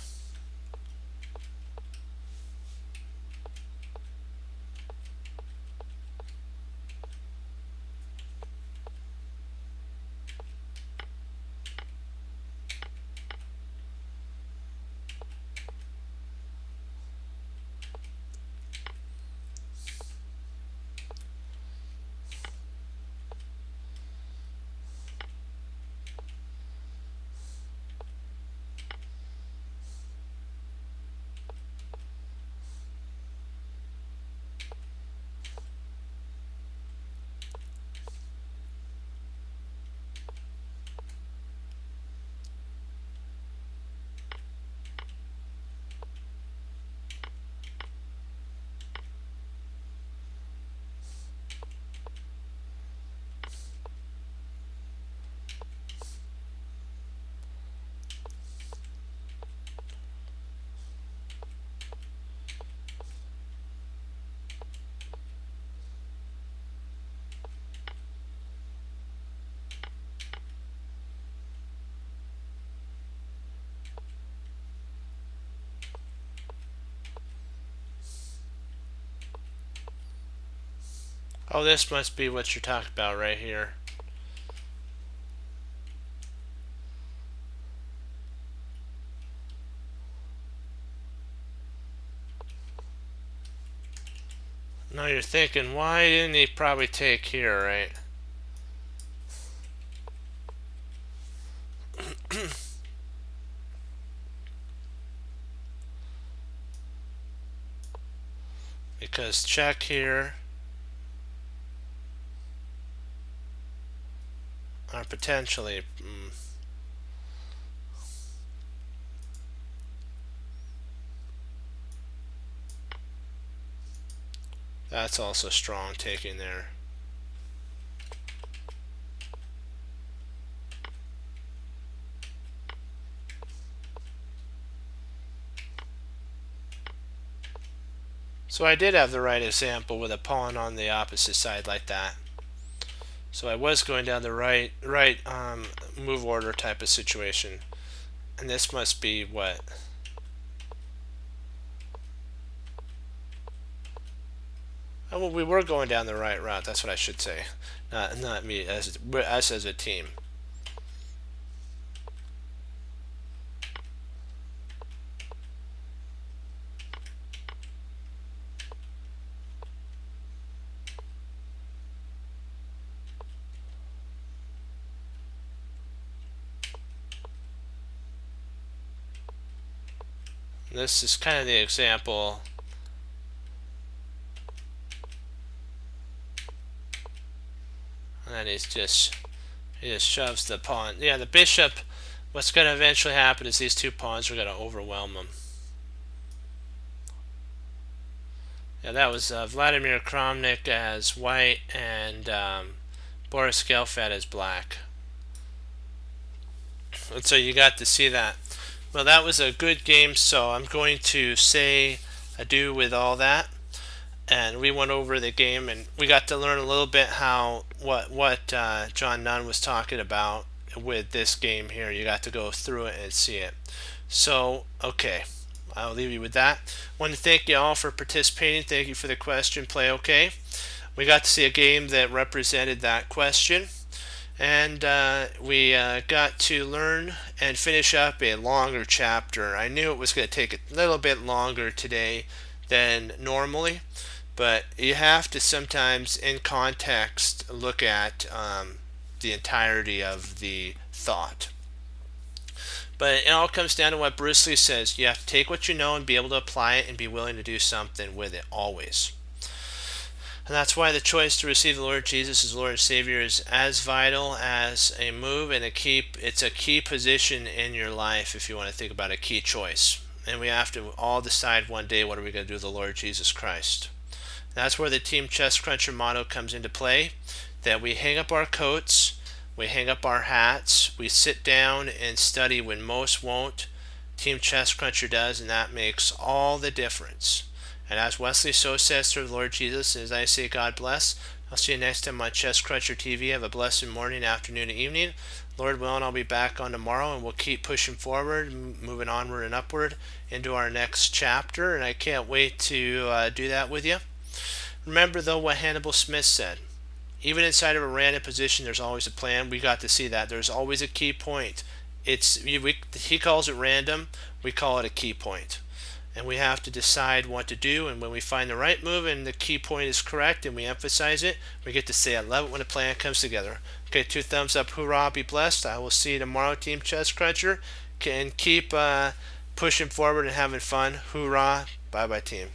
Oh, this must be what you're talking about right here. Now you're thinking, why didn't he probably take here, right? Because check here, or potentially. That's also strong taking there. So I did have the right example with a pawn on the opposite side like that. So I was going down the right move order type of situation. And this must be what? Oh, well, we were going down the right route. That's what I should say. Not me, us as a team. This is kind of the example. And then he just shoves the pawn. Yeah, the bishop. What's going to eventually happen is these two pawns are going to overwhelm him. Yeah, that was Vladimir Kramnik as white and Boris Gelfand as black. And so you got to see that. Well, that was a good game, so I'm going to say adieu with all that. And we went over the game, and we got to learn a little bit how what John Nunn was talking about with this game here. You got to go through it and see it. So, okay, I'll leave you with that. I want to thank you all for participating. Thank you for the question. Play okay. We got to see a game that represented that question. And we got to learn and finish up a longer chapter. I knew it was going to take a little bit longer today than normally, but you have to sometimes, in context, look at the entirety of the thought. But it all comes down to what Bruce Lee says. You have to take what you know and be able to apply it and be willing to do something with it, always. And that's why the choice to receive the Lord Jesus as Lord and Savior is as vital as a move and it's a key position in your life if you want to think about a key choice. And we have to all decide one day, what are we going to do with the Lord Jesus Christ. That's where the Team Chess Cruncher motto comes into play, that we hang up our coats, we hang up our hats, we sit down and study when most won't. Team Chess Cruncher does, and that makes all the difference. And as Wesley so says to the Lord Jesus, as I say, God bless. I'll see you next time on Chess Cruncher TV. Have a blessed morning, afternoon, and evening. Lord willing, I'll be back on tomorrow, and we'll keep pushing forward, moving onward and upward into our next chapter. And I can't wait to do that with you. Remember, though, what Hannibal Smith said. Even inside of a random position, there's always a plan. We got to see that. There's always a key point. He calls it random. We call it a key point. And we have to decide what to do, and when we find the right move and the key point is correct and we emphasize it, we get to say, I love it when a plan comes together. Okay, 2 thumbs up, hoorah, be blessed. I will see you tomorrow, Team Chess Cruncher. And keep pushing forward and having fun. Hoorah, bye-bye, team.